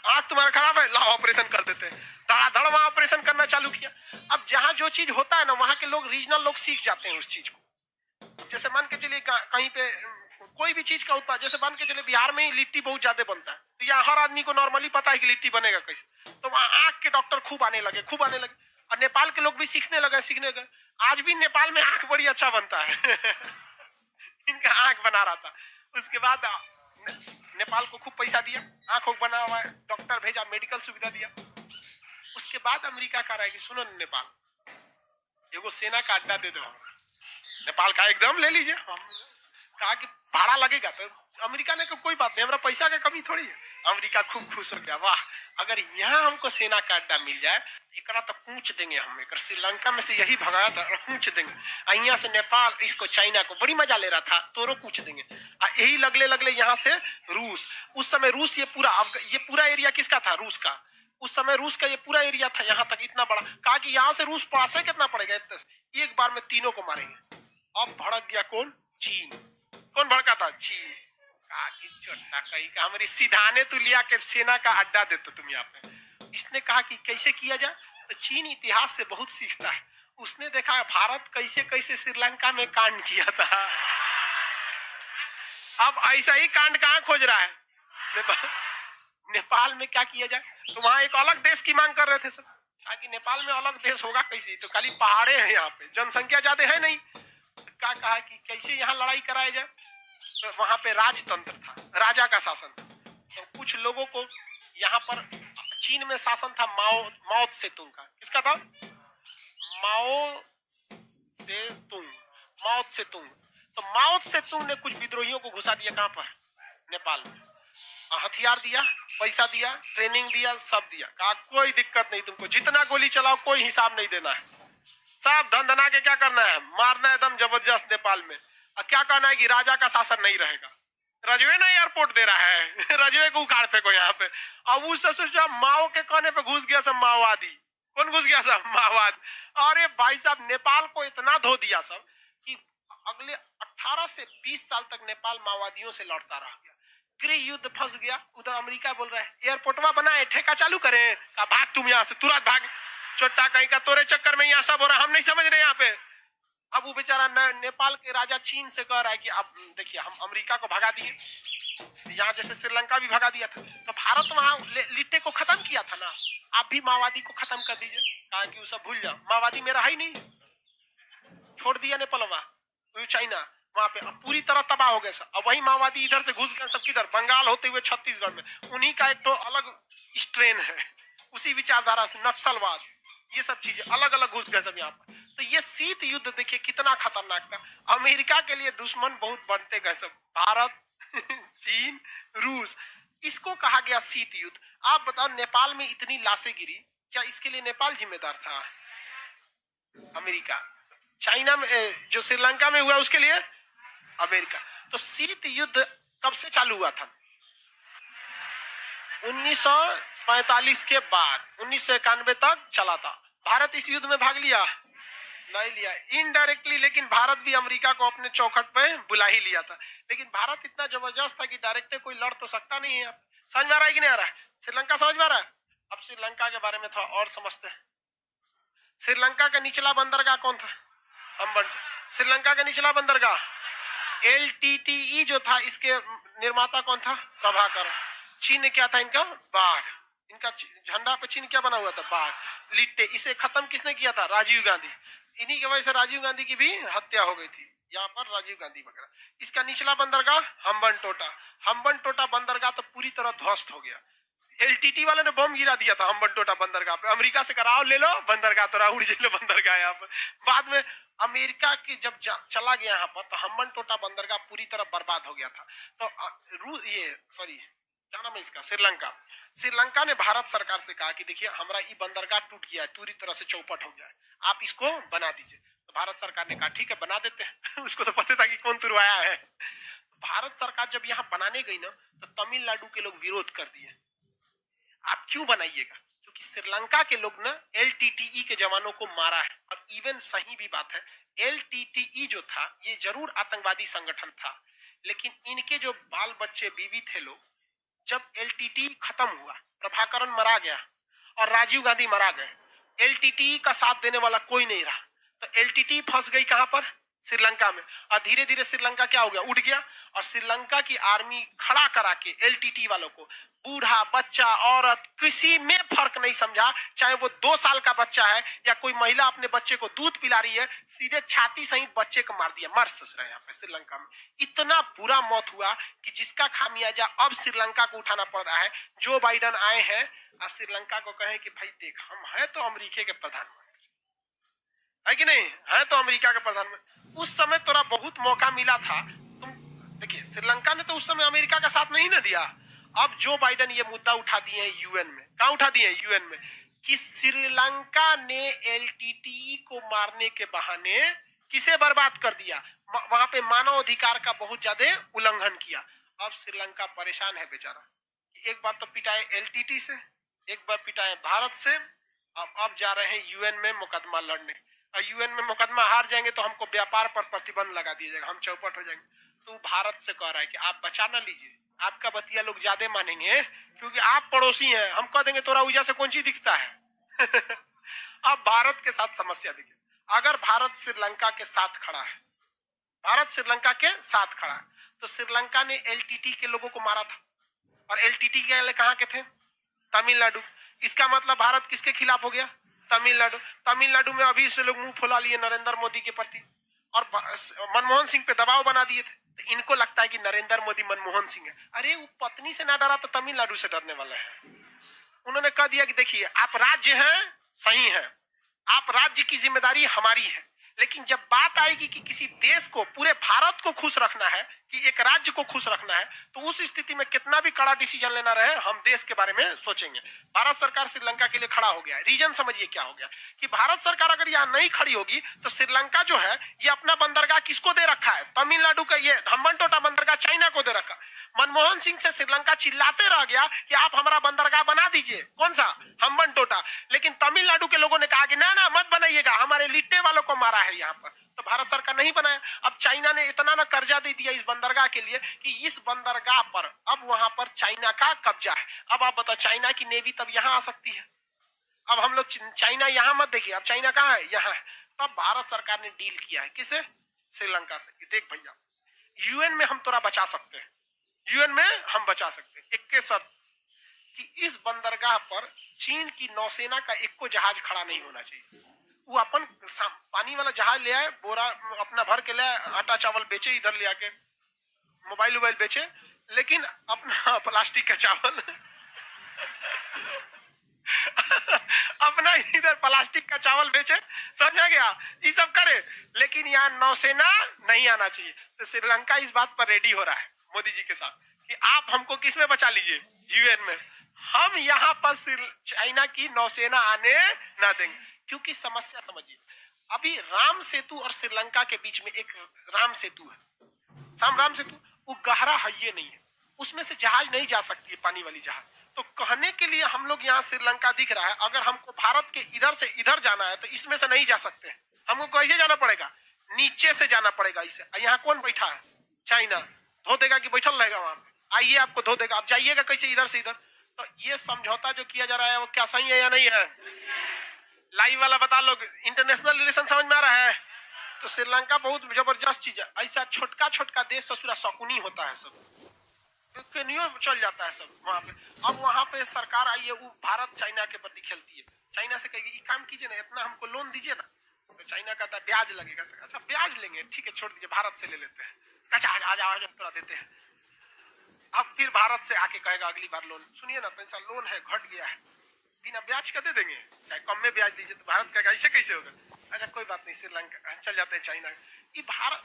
आंख तुम्हारा खराब है, लाओ ऑपरेशन कर देते हैं, धड़ाधड़ वहां ऑपरेशन करना चालू किया। अब जहां जो चीज होता है ना, वहां के लोग, रीजनल लोग सीख जाते हैं उस चीज को। जैसे मान के चलिए कहीं पे कोई भी चीज का उत्पाद, जैसे मान के चलिए बिहार में ही लिट्टी बहुत ज्यादा बनता है, तो यहाँ हर आदमी को नॉर्मली पता है कि लिट्टी बनेगा कैसे, तो वहां आंख के डॉक्टर खूब आने लगे। और नेपाल के लोग भी सीखने लगे। आज भी नेपाल में आंख बड़ी अच्छा बनता है इनका आंख बना रहा था। उसके बाद नेपाल को खूब पैसा दिया, आंखों बना हुआ डॉक्टर भेजा, मेडिकल सुविधा दिया। उसके बाद अमेरिका कह रहा है कि सुनो नेपाल, एगो सेना का अड्डा दे दो। नेपाल का एकदम ले लीजिए। कहा कि भाड़ा लगेगा, तो अमेरिका ने कोई बात नहीं, हमारा पैसा का कमी थोड़ी है। अमेरिका खूब खुश हो गया, वाह, अगर यहाँ हमको सेना का अड्डा मिल जाए, एकरा तो कूच देंगे हम, एक श्रीलंका में से यही भगाया था, कूच देंगे। यहाँ से नेपाल इसको, चाइना को बड़ी मजा ले रहा था, तोरो कूच देंगे। यही लगले यहाँ से रूस, उस समय रूस ये पूरा एरिया किसका था, रूस का। उस समय रूस का ये पूरा एरिया था, यहाँ तक इतना बड़ा। कहा कि यहाँ से रूस पासे कितना पड़ेगा, एक बार में तीनों को मारेंगे। अब भड़क गया कौन, चीन। कौन भड़का था, चीन। हमारी सीधाने तू लिया के सेना का अड्डा देते तुम यहाँ पे। इसने कहा कि कैसे किया जाए, तो चीन इतिहास से बहुत सीखता है। उसने देखा भारत कैसे कैसे श्रीलंका में कांड किया था, अब ऐसा ही कांड कहाँ खोज रहा है, नेपाल में क्या किया जाए। तो वहां एक अलग देश की मांग कर रहे थे सब, ताकि नेपाल में अलग देश होगा कैसे, तो खाली पहाड़े हैं, यहाँ पे जनसंख्या ज्यादा है नहीं। तो क्या कहा कि कैसे यहाँ लड़ाई कराया जाए। तो वहां पे राजतंत्र था, राजा का शासन था। तो कुछ लोगों को यहाँ पर, चीन में शासन था माओ त्से-तुंग का। किसका था, माओ त्से-तुंग। तो माओ त्से-तुंग ने कुछ विद्रोहियों को घुसा दिया, कहां पर, नेपाल में। हथियार दिया, पैसा दिया, ट्रेनिंग दिया, सब दिया। कहा कोई दिक्कत नहीं, तुमको जितना गोली चलाओ कोई हिसाब नहीं देना है, सब धन धना के क्या करना है, मारना है एकदम जबरदस्त नेपाल में। और क्या कहना है कि राजा का शासन नहीं रहेगा। रजवे ना एयरपोर्ट दे रहा है रजवे को उखाड़ पे को यहाँ पे। अब उस माओ के कहने पे घुस गया सब माओवादी। कौन घुस गया, सब माओवाद। अरे भाई साहब, नेपाल को इतना धो दिया सब कि अगले 18 से 20 साल तक नेपाल माओवादियों से लड़ता रह गया। गृह युद्ध फंस गया। उधर अमेरिका बोल रहा है एयरपोर्टवा बनाए, ठेका चालू करें। का भाग तुम यहाँ से, तुरंत भाग, छोटा कहीं का, तोरे चक्कर में यहाँ सब हो रहा, हम नहीं समझ रहे यहाँ पे। अब वो बेचारा नेपाल के राजा चीन से कह रहा है कि अब देखिए हम अमेरिका को भगा दिए, यहाँ जैसे श्रीलंका भी भगा दिया था, तो भारत वहां लिट्टे को खत्म किया था ना, आप भी माओवादी को खत्म कर दीजिए। कहा कि वो सब भूल जाओ, माओवादी मेरा है ही नहीं, छोड़ दिया नेपालवा, चाइना वहां पे अब पूरी तरह तबाह हो गए सब। अब वही माओवादी इधर से घुस गए सब, किधर, बंगाल होते हुए छत्तीसगढ़ में। उन्हीं का एक तो अलग स्ट्रेन है, उसी विचारधारा से नक्सलवाद, ये सब चीजें अलग अलग घुस गए सब यहाँ पर। तो ये शीत युद्ध देखिए कितना खतरनाक था। अमेरिका के लिए दुश्मन बहुत बनते गए सब, भारत चीन, रूस, इसको कहा गया शीत युद्ध। आप बताओ नेपाल में इतनी लाशें गिरी, क्या इसके लिए नेपाल जिम्मेदार था, अमेरिका। चाइना में जो श्रीलंका में हुआ उसके लिए अमेरिका। तो शीत युद्ध कब से चालू हुआ था, 1945 के बाद 1991 तक चला था। भारत इस युद्ध में भाग लिया नहीं लिया, इनडायरेक्टली, लेकिन भारत भी अमेरिका को अपने चौखट पे बुला ही लिया था। लेकिन भारत इतना जबरदस्त था कि डायरेक्ट कोई लड़ तो सकता नहीं है। समझ में आ रहा है कि नहीं आ रहा है, श्रीलंका समझ में आ रहा है। अब श्रीलंका के बारे में थोड़ा और समझते हैं। श्रीलंका का निचला बंदरगाह कौन था, श्रीलंका का निचला बंदरगाह LTTE जो था, इसके निर्माता कौन था, प्रभाकर। चीन ने क्या था इनका, बाघ। इनका झंडा पे चिन्ह क्या बना हुआ था? बाघ, लिट्टे। इसे खत्म किसने किया था? राजीव गांधी। इन्हीं की वजह से राजीव गांधी की भी हत्या हो गई थी, यहाँ पर राजीव गांधी वगैरह। इसका निचला बंदरगाह हम्बन टोटा। हम्बन टोटा बंदरगाह तो पूरी तरह ध्वस्त हो गया। एलटीटी वाले ने बम गिरा दिया था हम्बन टोटा बंदरगाह पे, अमेरिका से कराओ, ले लो बंदरगाह, तो उड़ जाए बंदरगाह यहाँ पर। बाद में अमेरिका की जब चला गया यहाँ पर, तो हम्बन टोटा बंदरगाह पूरी तरह बर्बाद हो गया था। तो ये सॉरी क्या नाम है इसका, श्रीलंका। श्रीलंका ने भारत सरकार से कहा कि देखिए हमारा ये बंदरगाह टूट गया है, पूरी तरह से चौपट हो गया है, आप इसको बना दीजिए। तो भारत सरकार ने कहा ठीक है बना देते हैं। उसको तो पता था कि कौन तुरवाया है। भारत सरकार जब यहाँ बनाने गई ना, तो तमिलनाडु के लोग विरोध कर दिए, आप क्यों बनाइएगा, क्योंकि श्रीलंका के लोग ना एलटीटीई के जवानों को मारा है। और इवन सही भी बात है, एलटीटीई जो था ये जरूर आतंकवादी संगठन था, लेकिन इनके जो बाल बच्चे बीवी थे लोग, जब एलटीटी खत्म हुआ, प्रभाकरण मरा गया और राजीव गांधी मरा गए, एलटीटी का साथ देने वाला कोई नहीं रहा। तो एलटीटी फंस गई कहां पर? श्रीलंका में। और धीरे धीरे श्रीलंका क्या हो गया? उठ गया। और श्रीलंका की आर्मी खड़ा करा के एलटीटी वालों को, बूढ़ा बच्चा औरत किसी में फर्क नहीं समझा, चाहे वो 2 साल का बच्चा है या कोई महिला अपने बच्चे को दूध पिला रही है, सीधे छाती सहित बच्चे को मार दिया, मर सस रहे यहाँ पे श्रीलंका में। इतना बुरा मौत हुआ कि जिसका खामियाजा अब श्रीलंका को उठाना पड़ रहा है। जो बाइडन आए हैं और श्रीलंका को कहे कि भाई देख, हम है तो अमेरिका के प्रधानमंत्री, है कि नहीं, है तो अमेरिका के प्रधानमंत्री। उस समय तोरा बहुत मौका मिला था, तुम देखिए श्रीलंका ने तो उस समय अमेरिका का साथ नहीं ना दिया। अब जो बाइडन ये मुद्दा उठा दिए हैं यूएन में, कहा उठा दिए हैं? यूएन में, कि श्रीलंका ने एलटीटी को मारने के बहाने किसे बर्बाद कर दिया, वहां पे मानव अधिकार का बहुत ज्यादा उल्लंघन किया। अब श्रीलंका परेशान है बेचारा, एक बार तो पिटाए एलटीटी से, एक बार पिटाए भारत से, अब जा रहे हैं यूएन में मुकदमा लड़ने। और यूएन में मुकदमा हार जाएंगे तो हमको व्यापार पर प्रतिबंध लगा दिया जाएगा, हम चौपट हो जाएंगे। तो भारत से कह रहा है कि आप बचा ना लीजिए, आपका बतिया लोग ज्यादा मानेंगे क्योंकि आप पड़ोसी हैं, हम कह देंगे तोरा उजा से कौन सी दिखता है। अब भारत के साथ समस्या देखिए, अगर भारत श्रीलंका के साथ खड़ा है, भारत श्रीलंका के साथ खड़ा है, तो श्रीलंका ने एलटीटी के लोगों को मारा था, और एलटीटी के वाले कहां के थे? तमिलनाडु। इसका मतलब भारत किसके खिलाफ हो गया? तमिलनाडु। तमिलनाडु में अभी से लोग मुंह फुला लिए नरेंद्र मोदी के प्रति, और मनमोहन सिंह पे दबाव बना दिए थे। तो इनको लगता है कि नरेंद्र मोदी मनमोहन सिंह है। अरे वो पत्नी से ना डरा तो तमिलनाडु से डरने वाला है। उन्होंने कह दिया कि देखिए आप राज्य हैं, सही है, आप राज्य की जिम्मेदारी हमारी है, लेकिन जब बात आएगी कि किसी देश को, पूरे भारत को खुश रखना है, कि एक राज्य को खुश रखना है, तो उस स्थिति में कितना भी कड़ा डिसीजन लेना रहे, हम देश के बारे में सोचेंगे। भारत सरकार श्रीलंका के लिए खड़ा हो गया है। रीजन समझिए क्या हो गया, कि भारत सरकार अगर यहाँ नहीं खड़ी होगी तो श्रीलंका जो है ये अपना बंदरगाह किसको दे रखा है? तमिलनाडु का ये हम्बन टोटा बंदरगाह चाइना को दे रखा। मनमोहन सिंह से श्रीलंका चिल्लाते रह गया कि आप हमारा बंदरगाह बना दीजिए, कौन सा? हम्बन टोटा। लेकिन तमिलनाडु के लोगों ने कहा कि ना ना मत बनाइएगा, हमारे लिट्टे वालों को मारा है यहाँ पर, तो भारत सरकार नहीं बनाया। अब चाइना ने इतना ना कर्जा दे दिया इस बंदरगाह के लिए कि इस बंदरगाह पर अब वहां पर चाइना का कब्जा है। अब आप बताओ, चाइना की नेवी तब यहां आ सकती है? अब हम लोग चाइना यहां मत देखिए, अब चाइना कहां है? यहां है। तब भारत सरकार ने डील किया है, किसे? श्रीलंका से, कि देख भैया यूएन में हम तोरा बचा सकते हैं, यूएन में हम बचा सकते हैं, एक के शर्त कि इस बंदरगाह पर चीन की नौसेना का एक को जहाज खड़ा नहीं होना चाहिए। वो अपन पानी वाला जहाज ले आए, बोरा अपना भर के ले आए, आटा चावल बेचे, इधर ले आके मोबाइल वोबाइल बेचे, लेकिन अपना प्लास्टिक का चावल अपना इधर प्लास्टिक का चावल बेचे, समझा गया, ये सब करे, लेकिन यहाँ नौसेना नहीं आना चाहिए। तो श्रीलंका इस बात पर रेडी हो रहा है मोदी जी के साथ कि आप हमको किस में बचा लीजिए? यूएन में। हम यहाँ पर चाइना की नौसेना आने ना देंगे, क्योंकि समस्या समझिए, अभी राम सेतु और श्रीलंका के बीच में एक राम सेतु है, राम सेतु, वो गहरा है ये नहीं है, उसमें से जहाज नहीं जा सकती है, पानी वाली जहाज। तो कहने के लिए हम लोग यहाँ श्रीलंका दिख रहा है, अगर हमको भारत के इधर से इधर जाना है तो इसमें से नहीं जा सकते, हमको कैसे जाना पड़ेगा? नीचे से जाना पड़ेगा इसे। यहाँ कौन बैठा है? चाइना। धो देगा कि बैठल रहेगा वहां पे? आइए आपको धो देगा, आप जाइएगा कैसे इधर से इधर? तो ये समझौता जो किया जा रहा है वो क्या सही है या नहीं है? लाइव वाला बता लो, इंटरनेशनल रिलेशन समझ में आ रहा है? तो श्रीलंका बहुत जबरदस्त चीज है। ऐसा छोटका छोटका देश ससुरा शकुनी होता है सब। केनियो चल जाता है सब वहां पे। अब वहां पे सरकार आई है, वो भारत चाइना के प्रति खेलती है। चाइना से कहेगी ये काम कीजिए ना, इतना हमको लोन दीजिए ना, तो चाइना कहता है ब्याज लगेगा। तो अच्छा ब्याज लेंगे, ठीक है छोड़ दीजिए, भारत से ले लेते हैं। अच्छा आ जाओ थोड़ा देते हैं। अब फिर भारत से आके कहेगा अगली बार लोन, सुनिए ना पैसा लोन है घट गया है, बिना ब्याज का दे देंगे, चाहे कम में ब्याज दीजिए। तो भारत कहेगा ऐसे कैसे होगा। अच्छा कोई बात नहीं, श्रीलंका चल जाते हैं चाइना। ये भारत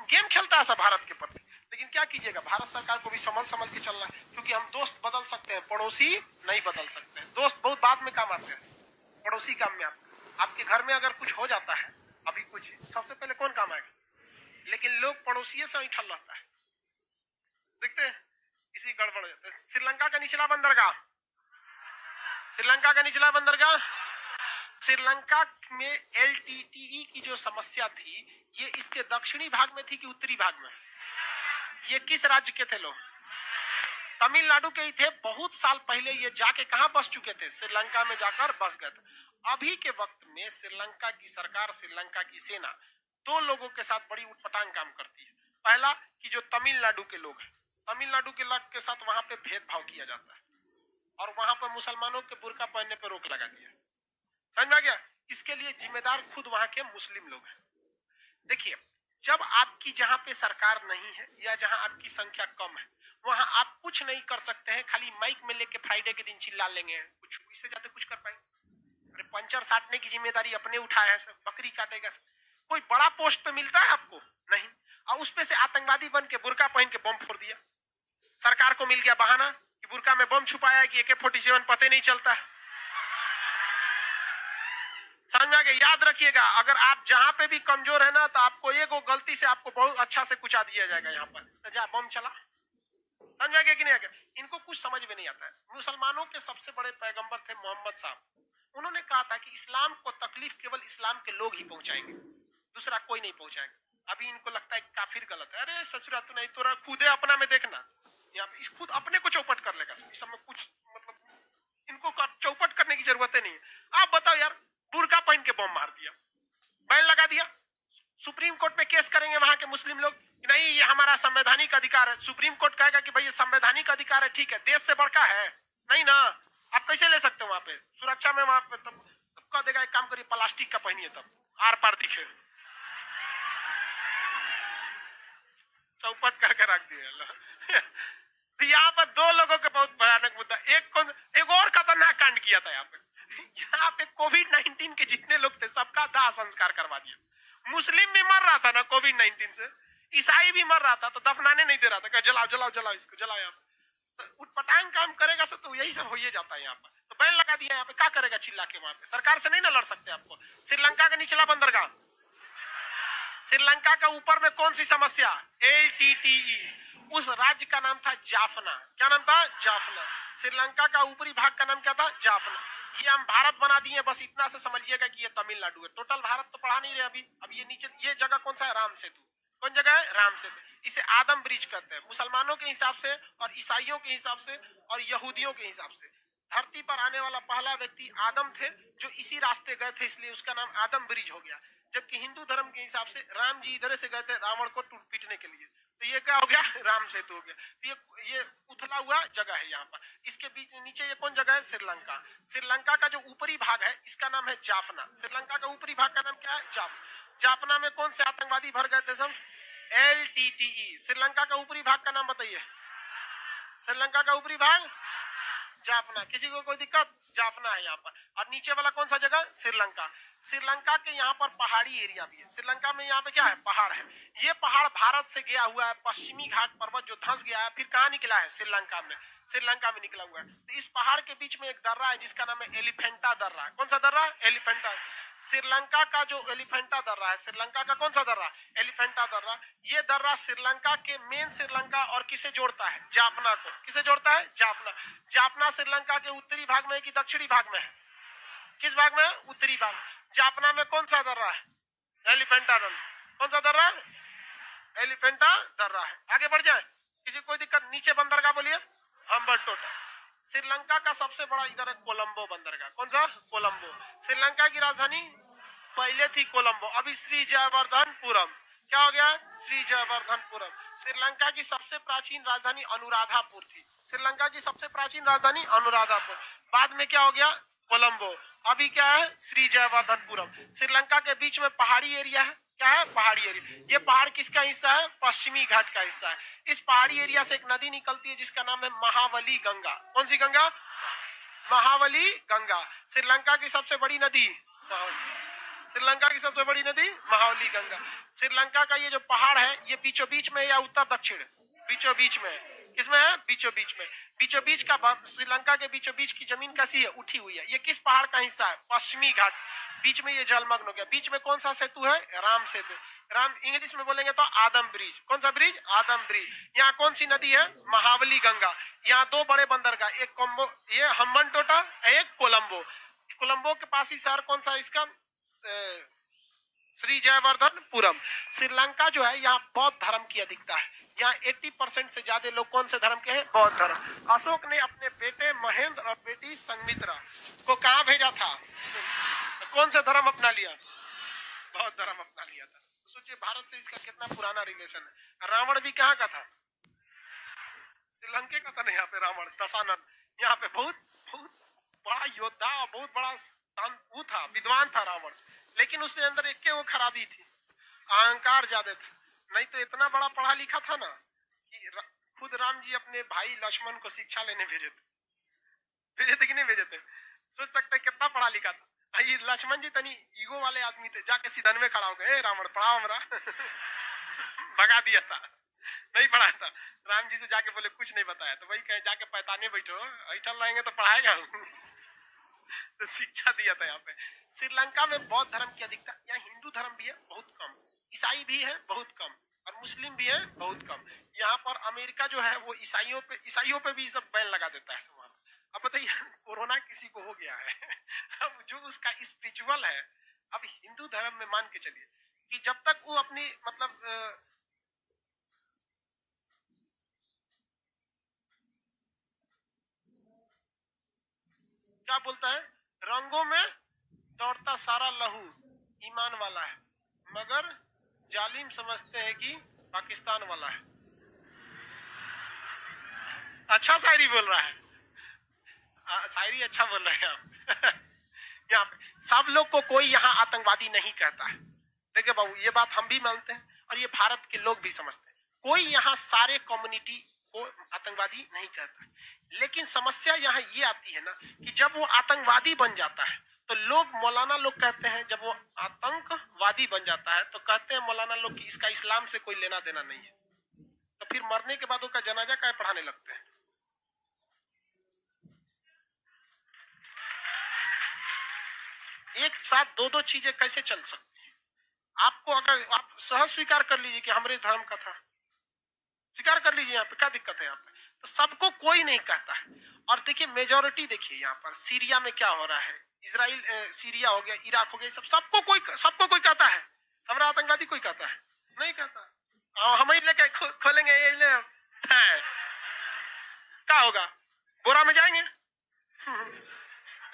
गेम खेलता है सब भारत के प्रति, लेकिन क्या कीजिएगा, भारत सरकार को भी संभल के चलना है, क्योंकि हम दोस्त बदल सकते हैं, पड़ोसी नहीं बदल सकते हैं। दोस्त बहुत बाद में काम आते हैं, पड़ोसी काम में आते हैं। आपके घर में अगर कुछ हो जाता है, अभी कुछ सबसे पहले कौन काम आएगा, लेकिन लोग पड़ोसी से उठल रहता है। देखते हैं इसी गड़बड़ जाता है। श्रीलंका का निचला बंदरगाह, श्रीलंका का निचला बंदरगाह, श्रीलंका में एलटीटीई की जो समस्या थी, ये इसके दक्षिणी भाग में थी कि उत्तरी भाग में? ये किस राज्य के थे लोग? तमिलनाडु के ही थे। बहुत साल पहले ये जाके कहां बस चुके थे? श्रीलंका में जाकर बस गए थे। अभी के वक्त में श्रीलंका की सरकार, श्रीलंका की सेना दो लोगों के साथ बड़ी उटपटांग काम करती है। पहला कि जो तमिलनाडु के लोग हैं, तमिलनाडु के लोग के साथ वहां पे भेदभाव किया जाता है और वहां पर मुसलमानों के बुर्का पहनने पर रोक लगा दिया। समझ में आ गया? इसके लिए जिम्मेदार खुद वहां के मुस्लिम लोग हैं। देखिए, जब आपकी जहां पे सरकार नहीं है या जहां आपकी संख्या कम है, वहां आप कुछ नहीं कर सकते हैं, खाली माइक में लेके फ्राइडे के दिन चिल्ला लेंगे, कुछ इससे ज्यादा कुछ कर पाएंगे? अरे पंचर साटने की जिम्मेदारी अपने उठाया है, सब बकरी काटेगा। कोई बड़ा पोस्ट पे मिलता है आपको? नहीं। और उस पे से आतंकवादी बन के बुर्का पहन के बम फोड़ दिया। सरकार को मिल गया बहाना कि बुर्का में बम छुपाया कि AK-47 पते नहीं चलता है। समझ में आ गया? याद रखिएगा, अगर आप जहां पे भी कमजोर है ना, तो आपको एक गलती से आपको बहुत अच्छा से कुचा दिया जाएगा। यहाँ पर तो जा बम चला। समझ में आ गया कि नहीं आ गया? इनको कुछ समझ में नहीं आता है। मुसलमानों के सबसे बड़े पैगंबर थे मोहम्मद साहब। उन्होंने कहा था कि इस्लाम को तकलीफ केवल इस्लाम के लोग ही पहुंचाएंगे, दूसरा कोई नहीं पहुंचाएगा। अभी इनको लगता है काफिर गलत है। अरे सचुरा तो नहीं, तो खुदे अपना में देखना, यहाँ पे खुद अपने को चौपट कर लेगा। इस सब में कुछ मतलब इनको चौपट करने की जरूरत नहीं है। आप बताओ यार, बुर्का पहन के बम मार दिया, बैन लगा दिया, सुप्रीम कोर्ट में केस करेंगे वहां के मुस्लिम लोग कि नहीं ये हमारा संवैधानिक अधिकार है। सुप्रीम कोर्ट कहेगा कि भाई ये संवैधानिक अधिकार है, ठीक है, देश से बढ़का है नहीं ना, आप कैसे ले सकते हो? वहां पे सुरक्षा में वहां पे तब कह देगा एक काम करिए प्लास्टिक का पहनिए, तब आर पार दिखे। चौपट करके रख दिया। यहाँ पर दो लोगों के बहुत भयानक मुद्दा। एक और खतरनाक कांड किया था यहाँ पे कोविड-19 के जितने लोग थे सबका दाह संस्कार करवा दिया। मुस्लिम भी मर रहा था ना कोविड-19 से, ईसाई भी मर रहा था, तो दफनाने नहीं दे रहा था, जलाओ जलाओ जलाओ इसको जलाओ। यहाँ पे तो उटपटांग काम करेगा सब, तो यही सब हो ही जाता है। यहाँ पर तो बैन लगा दिया। यहाँ पे क्या करेगा चिल्ला के? वहां पे सरकार से नहीं ना लड़ सकते आपको। श्रीलंका का निचला बंदरगाह, श्रीलंका का ऊपर में कौन सी समस्या? LTTE। उस राज्य का नाम था जाफना। क्या नाम था? जाफना। श्रीलंका का ऊपरी भाग का नाम क्या था? जाफना। ये हम भारत बना दिए, बस इतना से समझिएगा कि ये तमिलनाडु है। टोटल भारत तो पढ़ा नहीं रहे अभी। अब ये नीचे ये जगह कौन सा है? राम सेतु। कौन जगह है? राम सेतु। इसे आदम ब्रिज कहते हैं मुसलमानों के हिसाब से और ईसाइयों के हिसाब से और यहूदियों के हिसाब से। धरती पर आने वाला पहला व्यक्ति आदम थे, जो इसी रास्ते गए थे, इसलिए उसका नाम आदम ब्रिज हो गया। जबकि हिंदू धर्म के हिसाब से राम जी इधर से गए थे रावण को पीटने के लिए, तो ये क्या हो गया? राम सेतु हो गया। तो ये उथला हुआ जगह है यहाँ पर। इसके बीच नीचे ये कौन जगह है? श्रीलंका। श्रीलंका का जो ऊपरी भाग है इसका नाम है जाफना। श्रीलंका का ऊपरी भाग का नाम क्या है? जाफना में कौन से आतंकवादी भर गए थे सब? LTTE। श्रीलंका का ऊपरी भाग का नाम बताइए। श्रीलंका का ऊपरी भाग जाफना। किसी को कोई दिक्कत? जाफना है यहाँ पर। और नीचे वाला कौन सा जगह? श्रीलंका। श्रीलंका के यहाँ पर पहाड़ी एरिया भी है। श्रीलंका में यहाँ पे क्या है? पहाड़ है। ये पहाड़ भारत से गया हुआ है, पश्चिमी घाट पर्वत जो धंस गया है, फिर कहाँ निकला है? श्रीलंका में। श्रीलंका में निकला हुआ है। तो इस पहाड़ के बीच में एक दर्रा है जिसका नाम है एलिफेंटा दर्रा। कौन सा दर्रा? एलिफेंटा। श्रीलंका का जो एलिफेंटा दर्रा है, श्रीलंका का कौन सा दर्रा? एलिफेंटा दर्रा। ये दर्रा श्रीलंका के मेन श्रीलंका और किसे जोड़ता है? जाफना को। किसे जोड़ता है? जाफना। जाफना श्रीलंका के उत्तरी भाग में है कि दक्षिणी भाग में है? किस भाग में है? उत्तरी भाग। जाफना में कौन सा दर्रा है? एलिफेंटा दर्रा। कौन सा दर्रा? एलिफेंटा दर्रा है। आगे बढ़ जाए, किसी कोई दिक्कत? नीचे बंदरगाह बोलिए। हम्बलटोटा। श्रीलंका का सबसे बड़ा इधर है कोलंबो बंदरगाह। कौन सा? कोलंबो। श्रीलंका की राजधानी पहले थी कोलंबो, अभी श्री जयवर्धनपुरम। क्या हो गया? श्री जयवर्धनपुरम। श्रीलंका की सबसे प्राचीन राजधानी अनुराधापुर थी। श्रीलंका की सबसे प्राचीन राजधानी अनुराधापुर। बाद में क्या हो गया? कोलंबो। अभी क्या है? श्री जयवर्धनपुरम। श्रीलंका के बीच में पहाड़ी एरिया है। क्या है? पहाड़ी एरिया। ये पहाड़ किसका हिस्सा है? पश्चिमी घाट का हिस्सा है। इस पहाड़ी एरिया से एक नदी निकलती है जिसका नाम है महावली गंगा। कौन सी गंगा? महावली गंगा। श्रीलंका की सबसे बड़ी नदी, श्रीलंका की सबसे बड़ी नदी महावली गंगा। श्रीलंका का ये जो पहाड़ है ये बीचों बीच में या उत्तर दक्षिण? बीचों बीच में। किसमें है? बीचों बीच में। बीचों बीच का श्रीलंका के बीचों बीच की जमीन कैसी है? उठी हुई है। ये किस पहाड़ का हिस्सा है? पश्चिमी घाट। बीच में ये जलमग्न हो गया। बीच में कौन सा सेतु है? राम सेतु। राम इंग्लिश में बोलेंगे तो आदम ब्रिज। कौन सा ब्रिज? आदम ब्रिज। यहाँ कौन सी नदी है? महावली गंगा। यहाँ दो बड़े बंदरगाह, एक कोम्बो, ये हम्बनटोटा, एक कोलंबो। कोलंबो के पास ही शहर कौन सा इसका? श्री जयवर्धनपुरम। श्रीलंका जो है यहाँ बौद्ध धर्म की अधिकता है। यहाँ 80% से ज्यादा लोग कौन से धर्म के हैं? बौद्ध धर्म। अशोक ने अपने बेटे महेंद्र और बेटी संघमित्रा को कहाँ भेजा था? कौन सा धर्म अपना लिया? बौद्ध धर्म अपना लिया था। सोचिए भारत से इसका कितना पुराना रिलेशन है। रावण भी कहाँ का था? श्रीलंका का था। यहाँ पे रावण दशानन, यहाँ पे बहुत बहुत बड़ा योद्धा और बहुत बड़ा वो था, विद्वान था रावण। लेकिन उसके अंदर एक वो खराबी थी, अहंकार ज्यादा था। नहीं तो इतना बड़ा पढ़ा लिखा था ना कि खुद राम जी अपने भाई लक्ष्मण को शिक्षा लेने भेजे थे कि नहीं भेजे थे? सोच सकते कितना पढ़ा लिखा था। भाई लक्ष्मण जी तनी ईगो वाले आदमी थे, जाके सीधन में खड़ा हो गए, रावण पढ़ाओ हमरा। भगा दिया था, नहीं पढ़ाया था। राम जी से जाके बोले कुछ नहीं बताया, तो वही कहे जाके पैताने बैठो, ऐठल रहेंगे तो पढ़ाएगा। तो शिक्षा दिया था यहाँ पे। श्रीलंका में बौद्ध धर्म की अधिकता। यहाँ हिंदू धर्म भी है बहुत कम, ईसाई भी है बहुत कम, और मुस्लिम भी है बहुत कम। यहाँ पर अमेरिका जो है वो ईसाइयों पे भी सब बैन लगा देता है समान। अब बताइए कोरोना किसी को हो गया है, अब जो उसका स्पिरिचुअल है, अब हिंदू धर्म में मान के चलिए कि जब तक वो अपनी मतलब क्या बोलता है, रंगों में दौड़ता सारा लहू ईमान वाला है, मगर जालिम समझते हैं कि पाकिस्तान वाला है। अच्छा शायरी बोल रहा है, शायरी अच्छा बोल रहे हैं आप। यहाँ पे सब लोग को कोई यहाँ आतंकवादी नहीं कहता है। देखिए बाबू, ये बात हम भी मानते हैं और ये भारत के लोग भी समझते हैं। कोई यहाँ सारे कम्युनिटी को आतंकवादी नहीं कहता है। लेकिन समस्या यहाँ ये आती है ना कि जब वो आतंकवादी बन जाता है तो लोग, मौलाना लोग कहते हैं, जब वो आतंकवादी बन जाता है तो कहते हैं मौलाना लोग कि इसका इस्लाम से कोई लेना देना नहीं है। तो फिर मरने के बाद उसका जनाजा काहे पढ़ाने लगते हैं? एक साथ दो दो चीजें कैसे चल सकती है? आपको अगर आप सहज स्वीकार कर लीजिए कि हमारे धर्म का था, स्वीकार कर लीजिए, यहाँ पे क्या दिक्कत है? यहाँ पे तो सबको कोई नहीं कहता है। और देखिए मेजोरिटी, देखिए यहाँ पर सीरिया में क्या हो रहा है, इसराइल, सीरिया हो गया, इराक हो गया, सबको कोई कहता है हमारा आतंकवादी? कोई कहता है? नहीं कहता। हम ही लेके खोलेंगे ये ले, क्या होगा? बोरा में जाएंगे।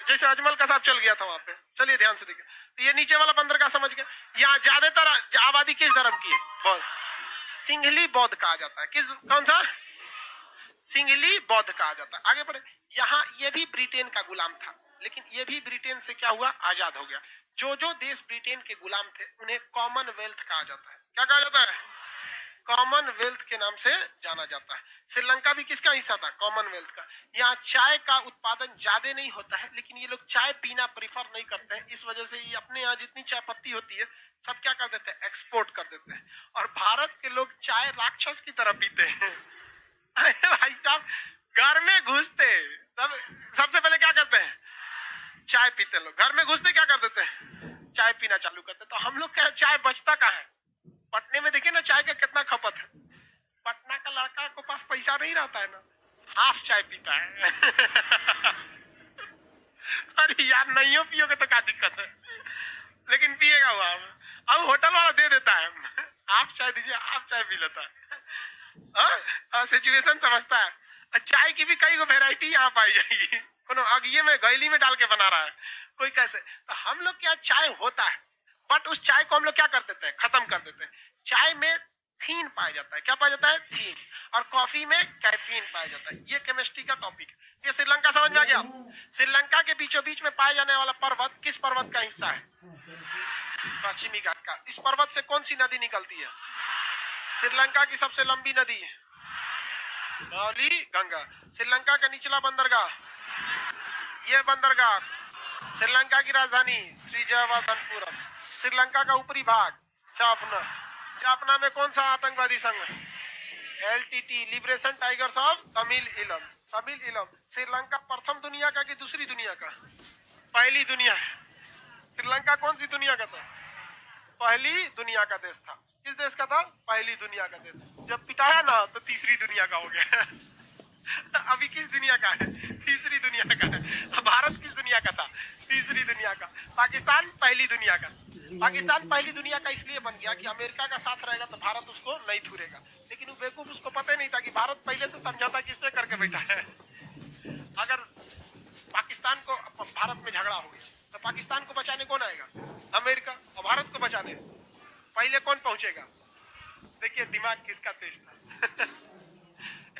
जैसे अजमल का साहब चल गया था वहां पे। चलिए ध्यान से देखिए, तो ये नीचे वाला बंदरगाह समझ गए। यहाँ ज्यादातर आबादी किस धर्म की है? बौद्ध। सिंघली बौद्ध कहा जाता है। कौन सा? सिंघली बौद्ध कहा जाता है। आगे बढ़े, यहाँ ये भी ब्रिटेन का गुलाम था, लेकिन ये भी ब्रिटेन से क्या हुआ? आजाद हो गया। जो जो देश ब्रिटेन के गुलाम थे उन्हें कॉमनवेल्थ कहा जाता है। क्या कहा जाता है? कॉमनवेल्थ के नाम से जाना जाता है। श्रीलंका भी किसका हिस्सा था? कॉमनवेल्थ का। यहाँ चाय का उत्पादन ज्यादा नहीं होता है, लेकिन ये लोग चाय पीना प्रीफर नहीं करते हैं। इस वजह से ये अपने यहाँ जितनी चाय पत्ती होती है सब क्या कर देते हैं? एक्सपोर्ट कर देते हैं। और भारत के लोग चाय राक्षस की तरह पीते हैं। भाई साहब, घर में घुसते सबसे पहले क्या करते हैं? चाय पीते। लोग घर में घुसते क्या कर देते हैं? चाय पीना चालू करते। तो हम लोग क्या, चाय बचता कहाँ है? पटने में देखिए ना चाय का कितना खपत है। पटना का लड़का को पास पैसा नहीं रहता है ना, हाफ चाय पीता है। अरे यार, नहीं हो पियोगे तो क्या दिक्कत है, लेकिन पिएगा वो। अब होटल वाला दे देता है, हाफ चाय दीजिए, हाफ चाय पी लेता है। सिचुएशन समझता है। चाय की भी कई वेराइटी यहाँ पाई जाएगी। कोनो अगिए में गैली में डाल के बना रहा है, कोई कैसे। तो हम लोग क्या, चाय होता है, बट उस चाय को हम लोग क्या कर देते हैं? खत्म कर देते हैं। चाय में थीन पाया जाता है। क्या पाया जाता है? थीन। और कॉफी में कैफीन पाया जाता है। ये केमिस्ट्री का टॉपिक है। ये श्रीलंका समझ में आ गया? श्रीलंका के बीचों बीच में पाया जाने वाला पर्वत किस पर्वत का हिस्सा है? पश्चिमी घाट का। इस पर्वत से कौन सी नदी निकलती है? श्रीलंका की सबसे लंबी नदी है धौली गंगा। श्रीलंका का निचला बंदरगाह, ये बंदरगाह। श्रीलंका की राजधानी श्रीजयवर्धनपुरम। श्रीलंका का ऊपरी भाग जाफना। जाफना में कौन सा आतंकवादी संघ? LTT, liberation tigers of Tamil इलम। तमिल इलम। श्रीलंका प्रथम दुनिया का कि दूसरी दुनिया का? पहली दुनिया। श्रीलंका कौन सी दुनिया का था? पहली दुनिया का देश था। किस देश का था? पहली दुनिया का देश। जब पिटाया ना तो तीसरी दुनिया का हो गया। अभी किस दुनिया का है? तीसरी दुनिया का है। भारत किस दुनिया का था? तीसरी दुनिया का। पाकिस्तान पहली दुनिया का। पाकिस्तान पहली दुनिया का इसलिए बन गया कि अमेरिका का साथ रहेगा तो भारत उसको नहीं छूरेगा। लेकिन वो बेवकूफ, उसको पता नहीं था कि भारत पहले से समझौता किससे करके बैठा है। अगर पाकिस्तान को भारत में झगड़ा हो गया तो पाकिस्तान को बचाने कौन आएगा? अमेरिका। और भारत को बचाने पहले कौन पहुंचेगा? देखिए दिमाग किसका तेज था।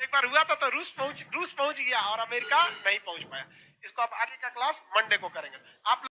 एक बार हुआ था तो रूस पहुंच गया और अमेरिका नहीं पहुंच पाया। इसको आप आगे का क्लास मंडे को करेंगे आप।